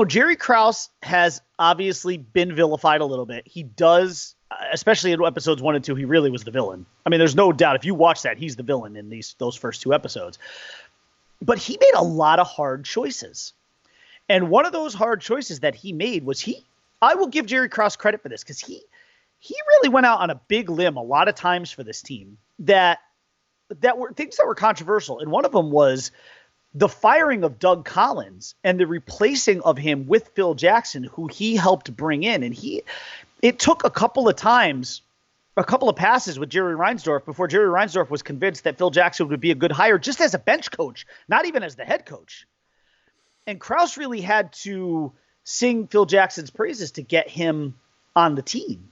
Jerry Krause has obviously been vilified a little bit. He does, especially in episodes 1 and 2, he really was the villain. I mean, there's no doubt. If you watch that, he's the villain in those first 2 episodes. But he made a lot of hard choices. And one of those hard choices that he made was I will give Jerry Krause credit for this, because he really went out on a big limb a lot of times for this team that were things that were controversial. And one of them was the firing of Doug Collins and the replacing of him with Phil Jackson, who he helped bring in. And it took a couple of passes with Jerry Reinsdorf before Jerry Reinsdorf was convinced that Phil Jackson would be a good hire just as a bench coach, not even as the head coach. And Krause really had to sing Phil Jackson's praises to get him on the team.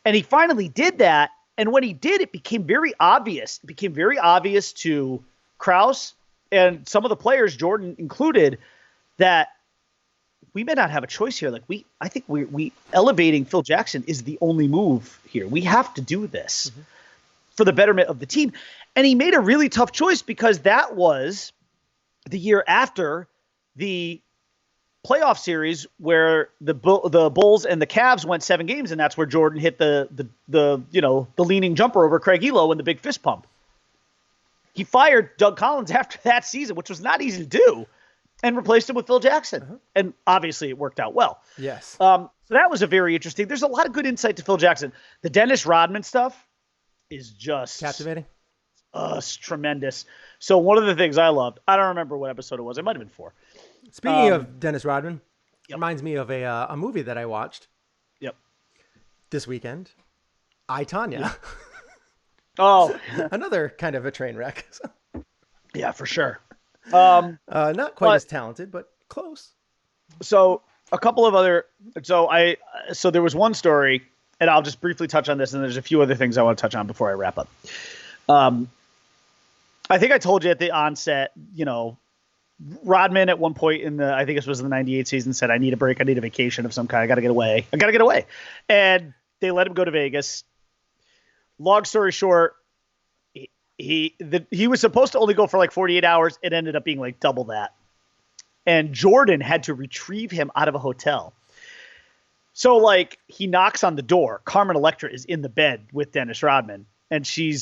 And he finally did that. And when he did, it became very obvious. It became very obvious to Krause and some of the players, Jordan included, that we may not have a choice here. I think we elevating Phil Jackson is the only move here. We have to do this for the betterment of the team. And he made a really tough choice, because that was the year after the playoff series where the Bulls and the Cavs went 7 games, and that's where Jordan hit the leaning jumper over Craig Elo in the big fist pump. He fired Doug Collins after that season, which was not easy to do, and replaced him with Phil Jackson. And obviously it worked out well. Yes. So that was a very interesting. There's a lot of good insight to Phil Jackson. The Dennis Rodman stuff is just captivating. Tremendous. So one of the things I loved, I don't remember what episode it was. It might have been 4. Speaking of Dennis Rodman, reminds me of a movie that I watched. This weekend. I, Tonya. Oh, another kind of a train wreck. Yeah, for sure. Not quite as talented, but close. So a couple of other, so there was one story, and I'll just briefly touch on this, and there's a few other things I want to touch on before I wrap up. I think I told you at the onset, Rodman at one point I think this was in the 98 season, said, I need a break. I need a vacation of some kind. I got to get away. And they let him go to Vegas. Long story short, he was supposed to only go for like 48 hours. It ended up being like double that. And Jordan had to retrieve him out of a hotel. So like he knocks on the door. Carmen Electra is in the bed with Dennis Rodman. And she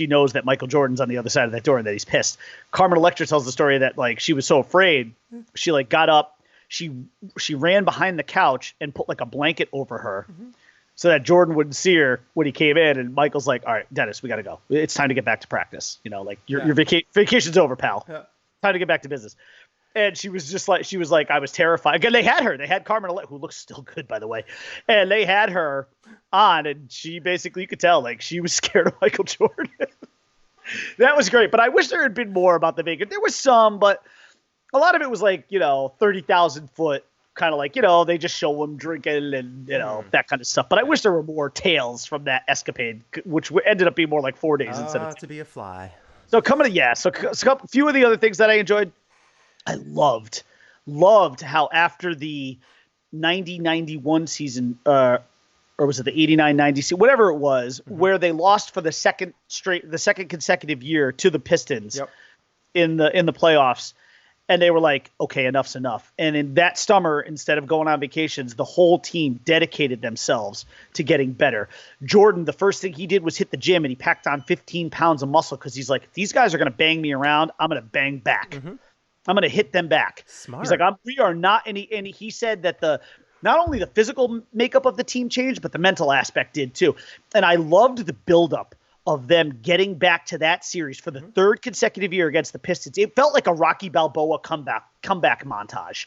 knows that Michael Jordan's on the other side of that door and that he's pissed. Carmen Electra tells the story that like she was so afraid, she like got up, she ran behind the couch and put like a blanket over her so that Jordan wouldn't see her when he came in. And Michael's like, all right, Dennis, we got to go. It's time to get back to practice. Like your vacation's over, pal. Yeah. Time to get back to business. And she was like, I was terrified. Again, they had Carmen Electra, who looks still good, by the way. And they had her on, and she basically, you could tell, like, she was scared of Michael Jordan. That was great. But I wish there had been more about the Vegas. There was some, but a lot of it was like, 30,000 foot, kind of like, they just show him drinking and, that kind of stuff. But I wish there were more tales from that escapade, which ended up being more like 4 days instead of to be a fly. So a few of the other things that I enjoyed. I loved how after the 90-91 season, or was it the 89-90 season, whatever it was, where they lost for the second consecutive year to the Pistons in the playoffs, and they were like, okay, enough's enough. And in that summer, instead of going on vacations, the whole team dedicated themselves to getting better. Jordan, the first thing he did was hit the gym, and he packed on 15 pounds of muscle because he's like, if these guys are going to bang me around, I'm going to bang back. I'm going to hit them back. Smart. He's like, we are not any. And he said that not only the physical makeup of the team changed, but the mental aspect did too. And I loved the buildup of them getting back to that series for the third consecutive year against the Pistons. It felt like a Rocky Balboa comeback montage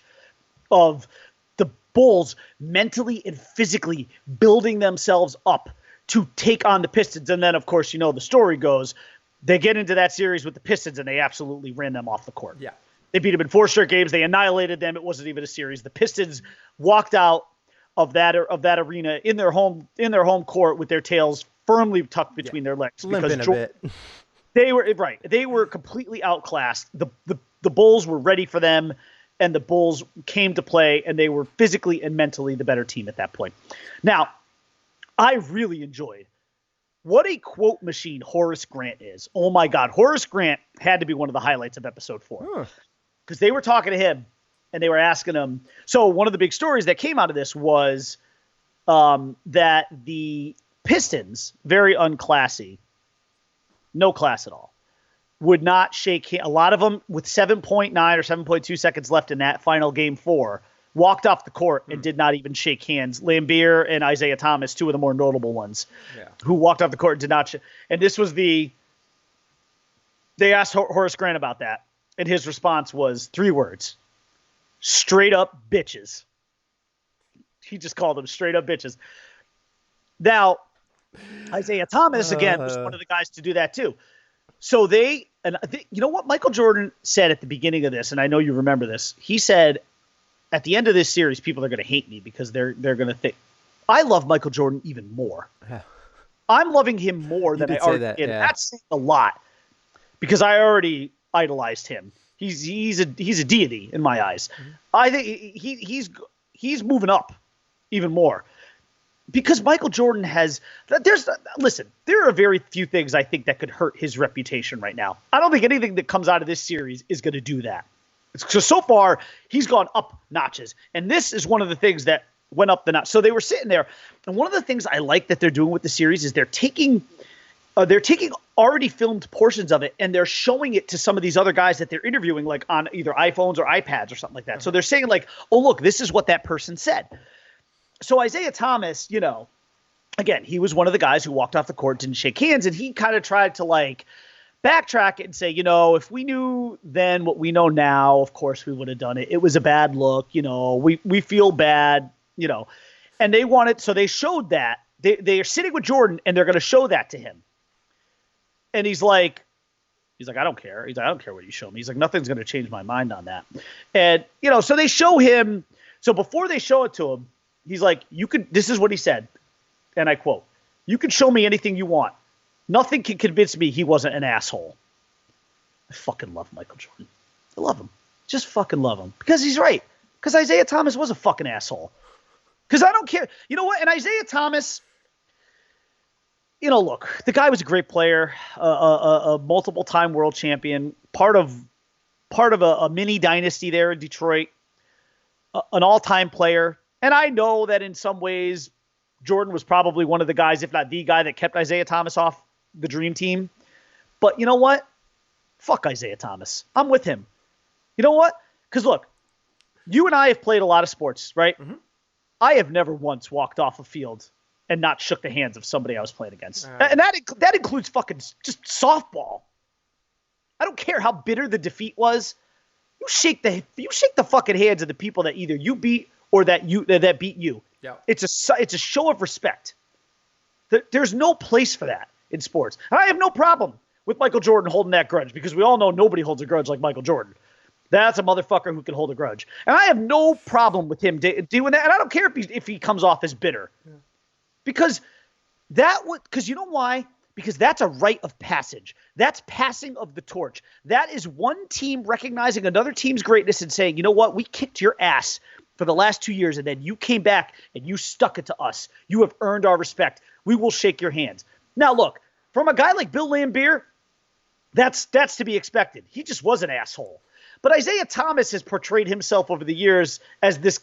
of the Bulls mentally and physically building themselves up to take on the Pistons. And then, of course, the story goes, they get into that series with the Pistons and they absolutely ran them off the court. Yeah. They beat them in 4 straight games. They annihilated them. It wasn't even a series. The Pistons walked out of that arena in their home court with their tails firmly tucked between their legs. Limping a bit. They were right. They were completely outclassed. The Bulls were ready for them, and the Bulls came to play, and they were physically and mentally the better team at that point. Now, I really enjoyed what a quote machine Horace Grant is. Oh my God, Horace Grant had to be one of the highlights of episode 4. Because they were talking to him and they were asking him. So one of the big stories that came out of this was that the Pistons, very unclassy, no class at all, would not shake hands. A lot of them with 7.9 or 7.2 seconds left in that final game 4 walked off the court and did not even shake hands. Laimbeer and Isaiah Thomas, 2 of the more notable ones, who walked off the court and did not. And this was they asked Horace Grant about that. And his response was 3 words: straight up bitches. He just called them straight up bitches. Now, Isaiah Thomas, again, was one of the guys to do that too. So you know what Michael Jordan said at the beginning of this, and I know you remember this. He said, at the end of this series, people are going to hate me because they're going to think I love Michael Jordan even more. I'm loving him more than I already did. That's saying a lot because I already idolized him. He's a deity in my eyes. I think he's moving up even more because Michael Jordan there are very few things I think that could hurt his reputation right now. I don't think anything that comes out of this series is going to do that. So far he's gone up notches, and this is one of the things that went up the notch. So they were sitting there, and one of the things I like that they're doing with the series is they're taking already filmed portions of it, and they're showing it to some of these other guys that they're interviewing, like on either iPhones or iPads or something like that. So they're saying like, oh, look, this is what that person said. So Isaiah Thomas, again, he was one of the guys who walked off the court, didn't shake hands, and he kind of tried to like backtrack it and say, if we knew then what we know now, of course we would have done it. It was a bad look, we feel bad, and they showed that. They are sitting with Jordan, and they're going to show that to him. And he's like, I don't care. He's like, I don't care what you show me. He's like, nothing's going to change my mind on that. And, so they show him. So before they show it to him, he's like, this is what he said. And I quote, "You can show me anything you want. Nothing can convince me he wasn't an asshole." I fucking love Michael Jordan. I love him. Just fucking love him. Because he's right. Because Isaiah Thomas was a fucking asshole. Because I don't care. You know what? And Isaiah Thomas, look, the guy was a great player, a multiple-time world champion, part of a mini dynasty there in Detroit, an all-time player. And I know that in some ways, Jordan was probably one of the guys, if not the guy, that kept Isaiah Thomas off the dream team. But you know what? Fuck Isaiah Thomas. I'm with him. You know what? Because look, you and I have played a lot of sports, right? Mm-hmm. I have never once walked off a field and not shook the hands of somebody I was playing against. And that includes fucking just softball. I don't care how bitter the defeat was. You shake the fucking hands of the people that either you beat or that beat you. Yeah. It's a show of respect. There's no place for that in sports. And I have no problem with Michael Jordan holding that grudge because we all know nobody holds a grudge like Michael Jordan. That's a motherfucker who can hold a grudge. And I have no problem with him doing that. And I don't care if he comes off as bitter. Yeah. Because you know why? Because that's a rite of passage. That's passing of the torch. That is one team recognizing another team's greatness and saying, you know what? We kicked your ass for the last 2 years, and then you came back and you stuck it to us. You have earned our respect. We will shake your hands. Now, look, from a guy like Bill Laimbeer, that's to be expected. He just was an asshole. But Isaiah Thomas has portrayed himself over the years as this.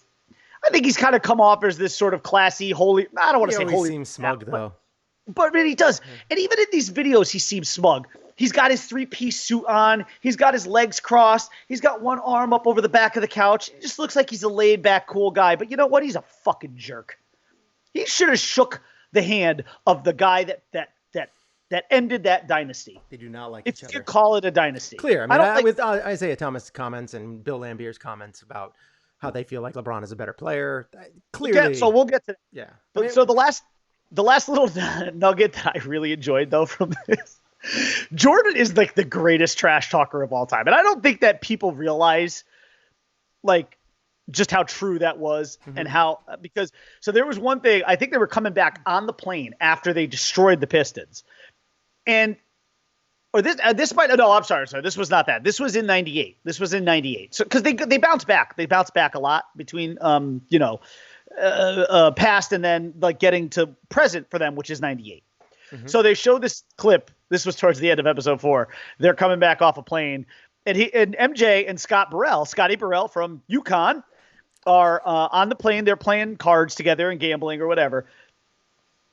I think he's kind of come off as this sort of classy, holy. I don't want to say holy. He seems smug, though. But he does. And even in these videos, he seems smug. He's got his 3-piece suit on. He's got his legs crossed. He's got one arm up over the back of the couch. He just looks like he's a laid-back, cool guy. But you know what? He's a fucking jerk. He should have shook the hand of the guy that ended that dynasty. They do not like each other. If you call it a dynasty. Clear. I mean, with Isaiah Thomas' comments and Bill Laimbeer's comments about how they feel like LeBron is a better player, clearly. Yeah, so we'll get to that. Yeah. But so the last little nugget that I really enjoyed, though, from this, Jordan is like the greatest trash talker of all time. And I don't think that people realize, like, just how true that was and how, because, so there was one thing, I think they were coming back on the plane after they destroyed the Pistons. And, or this might, no, I'm sorry. This was not that. This was in 98. So, cause they bounced back. They bounced back a lot between, past and then like getting to present for them, which is 98. Mm-hmm. So they showed this clip. This was towards the end of episode 4. They're coming back off a plane, and MJ and Scotty Burrell from UConn are on the plane. They're playing cards together and gambling or whatever.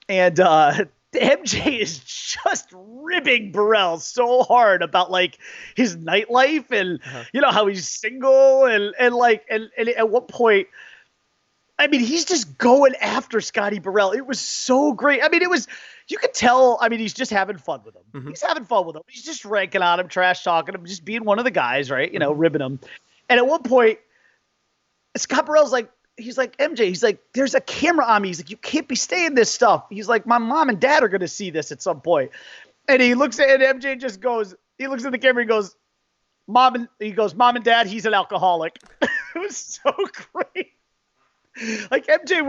And MJ is just ribbing Burrell so hard about like his nightlife and how he's single and at one point, I mean, he's just going after Scotty Burrell. It was so great. I mean, you could tell, I mean, he's just having fun with him. Mm-hmm. He's having fun with him. He's just ranking on him, trash talking him, just being one of the guys, right? Ribbing him. And at one point, Scott Burrell's like, he's like, MJ, he's like, there's a camera on me. He's like, you can't be saying this stuff. He's like, my mom and dad are going to see this at some point. And he looks at it, and MJ just goes, he looks at the camera, he goes, mom and dad, he's an alcoholic. It was so great. Like MJ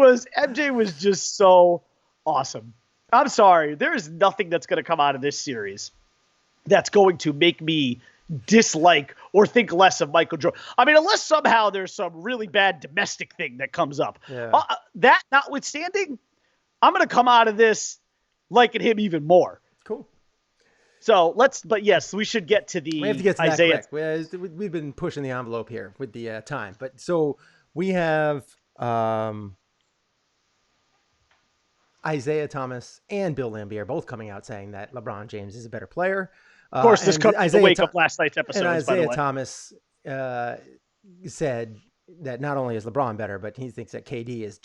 was just so awesome. I'm sorry. There is nothing that's going to come out of this series that's going to make me dislike or think less of Michael Jordan. I mean, unless somehow there's some really bad domestic thing that comes up. Yeah. That notwithstanding, I'm going to come out of this liking him even more. Cool. So but yes, we should get to the we have to get to Isaiah. That quick. We've been pushing the envelope here with the time. But so we have Isaiah Thomas and Bill Laimbeer both coming out saying that LeBron James is a better player. Of course, this comes to the wake up last night's episode. And Isaiah Thomas said that not only is LeBron better, but he thinks that KD is.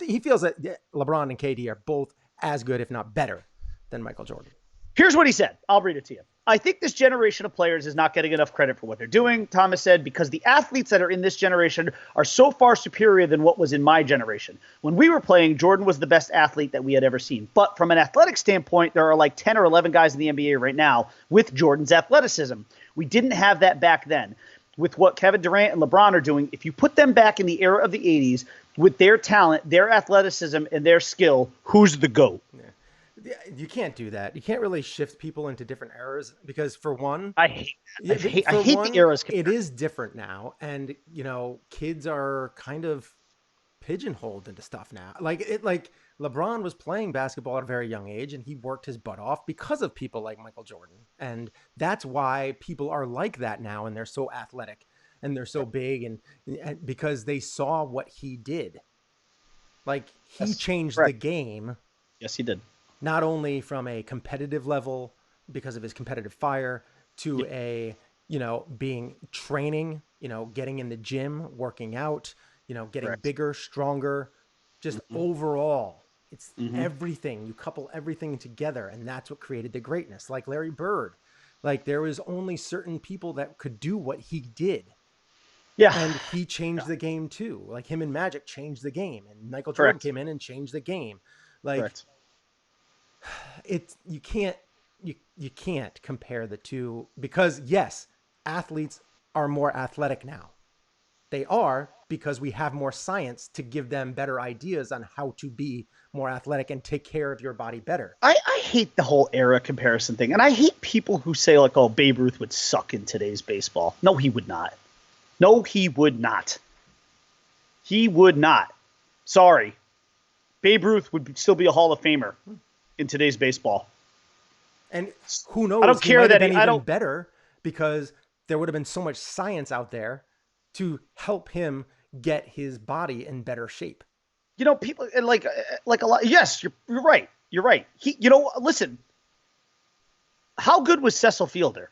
He feels that LeBron and KD are both as good, if not better, than Michael Jordan. Here's what he said. I'll read it to you. I think this generation of players is not getting enough credit for what they're doing, Thomas said, because the athletes that are in this generation are so far superior than what was in my generation. When we were playing, Jordan was the best athlete that we had ever seen. But from an athletic standpoint, there are like 10 or 11 guys in the NBA right now with Jordan's athleticism. We didn't have that back then. With what Kevin Durant and LeBron are doing, if you put them back in the era of the 80s with their talent, their athleticism, and their skill, who's the GOAT? Yeah. Yeah, you can't do that. You can't really shift people into different eras because, for one, I hate yeah, that. I for hate one, the eras. it is different now, and kids are kind of pigeonholed into stuff now. Like LeBron was playing basketball at a very young age, and he worked his butt off because of people like Michael Jordan, and that's why people are like that now, and they're so athletic and they're so big, and because they saw what he did. Like he Yes, changed the correct. game Yes, he did. not only from a competitive level because of his competitive fire to Yeah, a being training, getting in the gym, working out, getting correct. bigger, stronger, just Hmm. overall it's Hmm. everything. You couple everything together, and that's what created the greatness. Like Larry Bird, like there was only certain people that could do what he did, Yeah, and he changed the game too. Like him and Magic changed the game, and Michael Jordan correct. came in and changed the game. Like Correct. it's you can't compare the two because yes, athletes are more athletic now. They are because we have more science to give them better ideas on how to be more athletic and take care of your body better. I hate the whole era comparison thing, and I hate people who say like, "Oh, Babe Ruth would suck in today's baseball." No, he would not. No, he would not. He would not. Sorry, Babe Ruth would still be a Hall of Famer in today's baseball. And who I don't knows, he care might have that been I even don't. better because there would have been so much science out there to help him get his body in better shape. People and like a lot. Yes, you're right. You're right. Listen. How good was Cecil Fielder?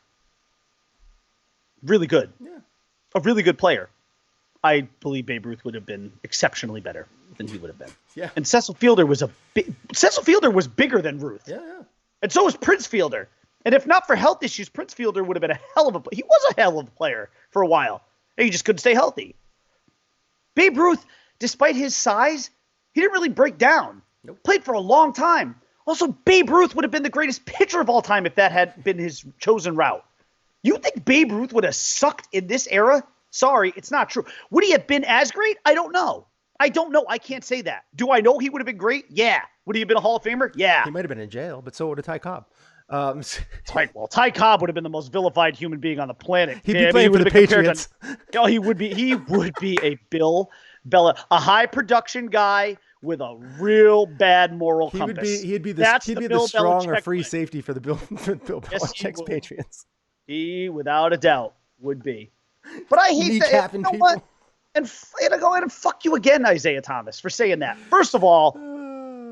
Really good. Yeah. A really good player. I believe Babe Ruth would have been exceptionally better than he would have been. Yeah. And Cecil Fielder was Cecil Fielder was bigger than Ruth. Yeah, yeah. And so was Prince Fielder. And if not for health issues, Prince Fielder would have been a hell of a player. He was a hell of a player for a while. And he just couldn't stay healthy. Babe Ruth, despite his size, he didn't really break down. Nope. Played for a long time. Also, Babe Ruth would have been the greatest pitcher of all time if that had been his chosen route. You think Babe Ruth would have sucked in this era? Sorry, it's not true. Would he have been as great? I don't know. I can't say that. Do I know he would have been great? Yeah. Would he have been a Hall of Famer? Yeah. He might have been in jail, but so would have Ty Cobb. Ty Cobb would have been the most vilified human being on the planet. He'd be playing for the Patriots. He would be a Bill Bella, a high production guy with a real bad moral compass. He'd be the strong or free safety for the Bill Belichick's Patriots. He, without a doubt, would be. But I hate that. You know people. What? And go ahead and fuck you again, Isaiah Thomas, for saying that. First of all,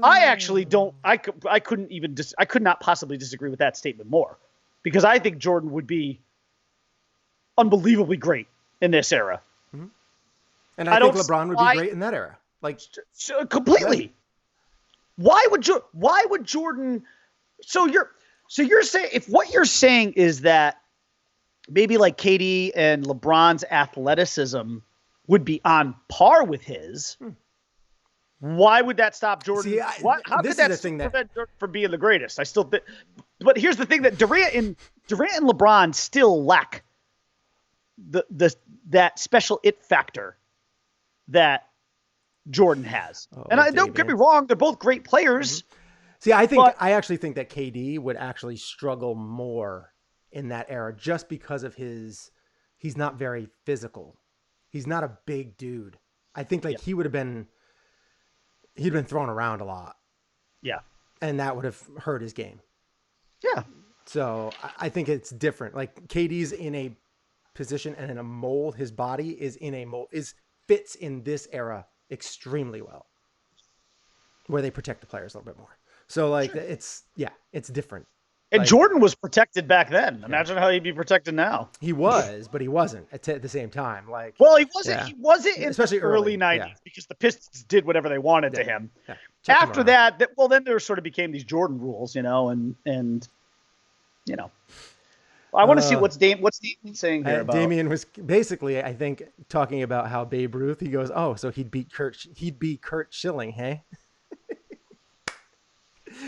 I actually don't. I could not possibly disagree with that statement more, because I think Jordan would be unbelievably great in this era. Mm-hmm. And I think LeBron would be great in that era, like completely. Yeah. Why would Jordan? So you're saying, if what you're saying is that maybe like KD and LeBron's athleticism would be on par with his. Why would that stop Jordan? See, how could that prevent Jordan from being the greatest? But here's the thing, that Durant and LeBron still lack that special it factor that Jordan has. And don't get me wrong, they're both great players. Mm-hmm. See, I actually think that KD would actually struggle more in that era just because of he's not very physical. He's not a big dude. I think he'd been thrown around a lot. Yeah. And that would have hurt his game. Yeah. So I think it's different. Like KD's in a position and in a mold. His body is in a mold, fits in this era extremely well, where they protect the players a little bit more. So it's different. And Jordan was protected back then. Imagine how he'd be protected now. He was, but he wasn't at the same time. He wasn't. Yeah. He wasn't in the early 90s because the Pistons did whatever they wanted to him. Yeah. After that, then there sort of became these Jordan rules, and I want to see what's Damien saying here about. Damien was basically, I think, talking about how Babe Ruth. He goes, "Oh, so he'd beat Kurt Schilling, hey?"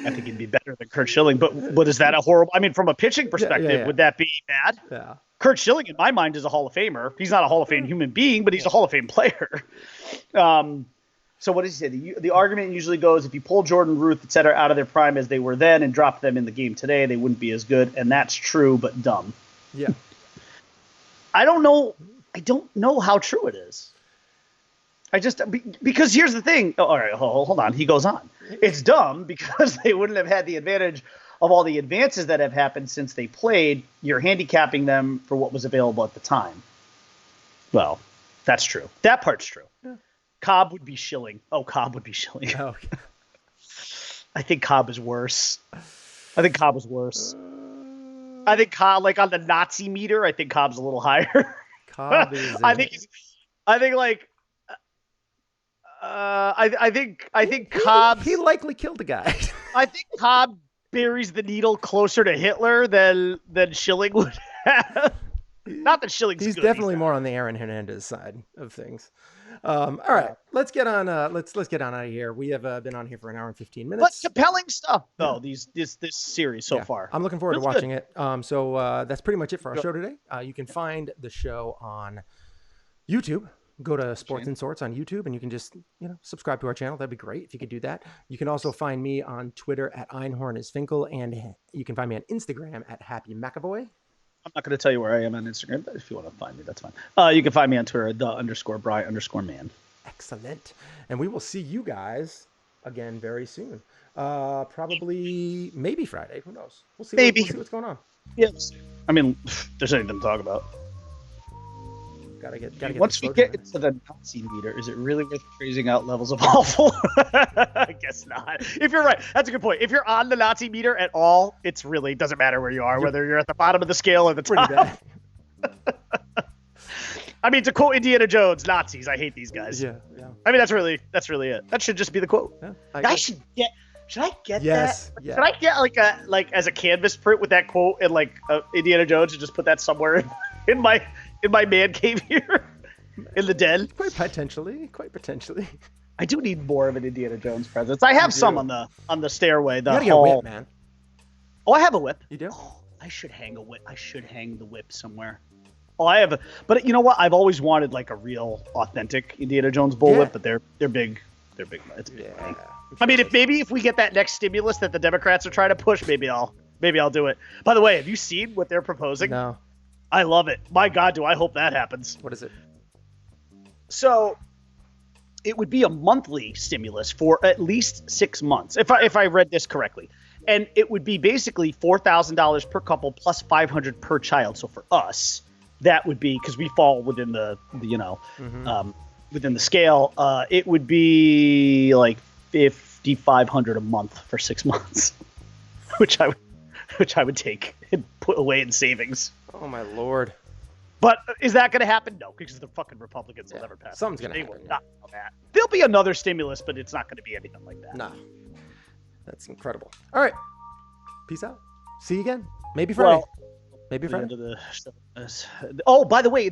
I think he'd be better than Kurt Schilling, but is that a horrible? I mean, from a pitching perspective, would that be bad? Yeah. Kurt Schilling, in my mind, is a Hall of Famer. He's not a Hall of Fame human being, but he's a Hall of Fame player. So what does he say? The argument usually goes, if you pull Jordan, Ruth, et cetera, out of their prime as they were then and drop them in the game today, they wouldn't be as good. And that's true, but dumb. Yeah. I don't know how true it is. Because here's the thing. Oh, all right, hold on. He goes on. It's dumb because they wouldn't have had the advantage of all the advances that have happened since they played. You're handicapping them for what was available at the time. Well, that's true. That part's true. Yeah. Cobb would be shilling. Oh, Cobb would be shilling. Oh, okay. I think Cobb is worse. I think Cobb is worse. I think Cobb, like on the Nazi meter, I think Cobb's a little higher. Cobb is. I think Cobb. He likely killed a guy. I think Cobb buries the needle closer to Hitler than Schilling would have. Not that Schilling's He's good. definitely more on the Aaron Hernandez side of things. All right, let's get on. Let's get on out of here. We have been on here for an hour and 15 minutes. But compelling stuff, though. This series so far. I'm looking forward to watching it. So that's pretty much it for our show today. You can find the show on YouTube. Go to Sports and Sorts on YouTube, and you can just subscribe to our channel. That'd be great if you could do that. You can also find me on Twitter at @EinhornIsFinkel, and you can find me on Instagram at Happy McAvoy. I'm not going to tell you where I am on Instagram, but if you want to find me, that's fine. You can find me on Twitter, @the_Bry_man. Excellent. And we will see you guys again very soon. Probably, maybe Friday. Who knows? We'll see. Maybe. We'll see what's going on. Yes. I mean, there's anything to talk about. Gotta get Once we get into the Nazi meter, is it really worth phrasing out levels of awful? I guess not. If you're right, that's a good point. If you're on the Nazi meter at all, it's really doesn't matter where you are, whether you're at the bottom of the scale or the top. Pretty bad. I mean, to quote Indiana Jones, Nazis, I hate these guys. Yeah. I mean, that's really it. That should just be the quote. Yeah, Should I get yes, that? Yeah. Should I get like as a canvas print with that quote and like Indiana Jones and just put that somewhere in my man cave here in the den? Quite potentially. I do need more of an Indiana Jones presence. I have some on the stairway. You gotta get a whip, man. Oh, I have a whip. You do? Oh, I should hang a whip. I should hang the whip somewhere. Oh, I have but you know what? I've always wanted like a real authentic Indiana Jones bullwhip, but they're big. They're big. It's big. Yeah. I mean, if we get that next stimulus that the Democrats are trying to push, maybe I'll do it. By the way, have you seen what they're proposing? No. I love it. My God, do I hope that happens. What is it? So it would be a monthly stimulus for at least 6 months, if I read this correctly. And it would be basically $4,000 per couple plus $500 per child. So for us, that would be, because we fall within the within the scale, it would be like $5,500 a month for 6 months, which I would take and put away in savings. Oh my Lord. But is that going to happen? No, because the fucking Republicans will never pass. Something's going to happen. Not that. There'll be another stimulus, but it's not going to be anything like that. No. That's incredible. All right. Peace out. See you again. Maybe Friday. Maybe Friday. Oh, by the way,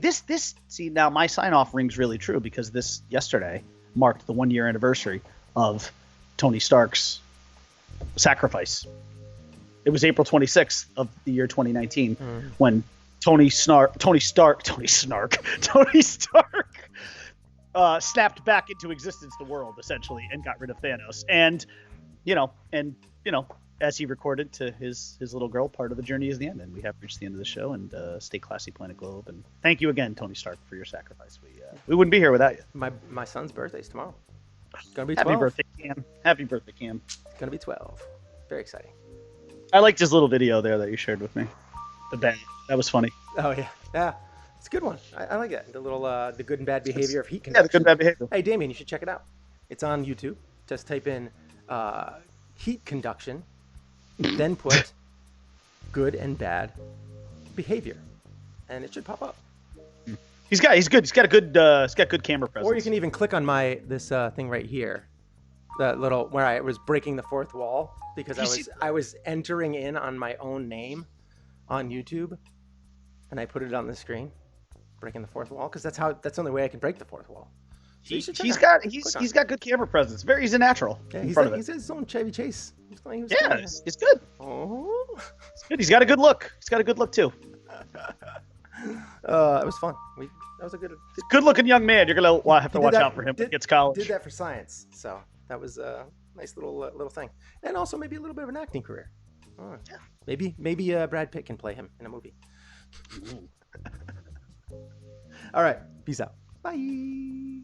see, now my sign-off rings really true because this yesterday marked the 1-year anniversary of Tony Stark's sacrifice. It was April 26th of the year 2019 when Tony Stark snapped back into existence the world essentially and got rid of Thanos. And as he recorded to his little girl, part of the journey is the end, and we have reached the end of the show. And stay classy, Planet Globe, and thank you again, Tony Stark, for your sacrifice. We wouldn't be here without you. My son's birthday's tomorrow. It's gonna be 12. Happy birthday, Cam. Happy birthday, Cam. It's gonna be 12. Very exciting. I liked his little video there that you shared with me. The band. That was funny. Oh yeah. It's a good one. I like that. The little the good and bad behavior of heat conduction. Yeah, the good and bad behavior. Hey, Damien, you should check it out. It's on YouTube. Just type in heat conduction, then put good and bad behavior, and it should pop up. He's good. He's got a good camera presence. Or you can even click on this thing right here, that little where I was breaking the fourth wall because I was entering in on my own name on YouTube, and I put it on the screen, breaking the fourth wall, because that's the only way I can break the fourth wall. So he's got good camera presence. He's a natural. Yeah, he's his own Chevy Chase. It's good. Oh, it's good. He's got a good look. He's got a good look too. It was fun. That was a good Good-looking young man. You're gonna have to watch out for him when he gets college. Did that for science, so that was a nice little thing, and also maybe a little bit of an acting career. Yeah. Maybe Brad Pitt can play him in a movie. All right, peace out. Bye.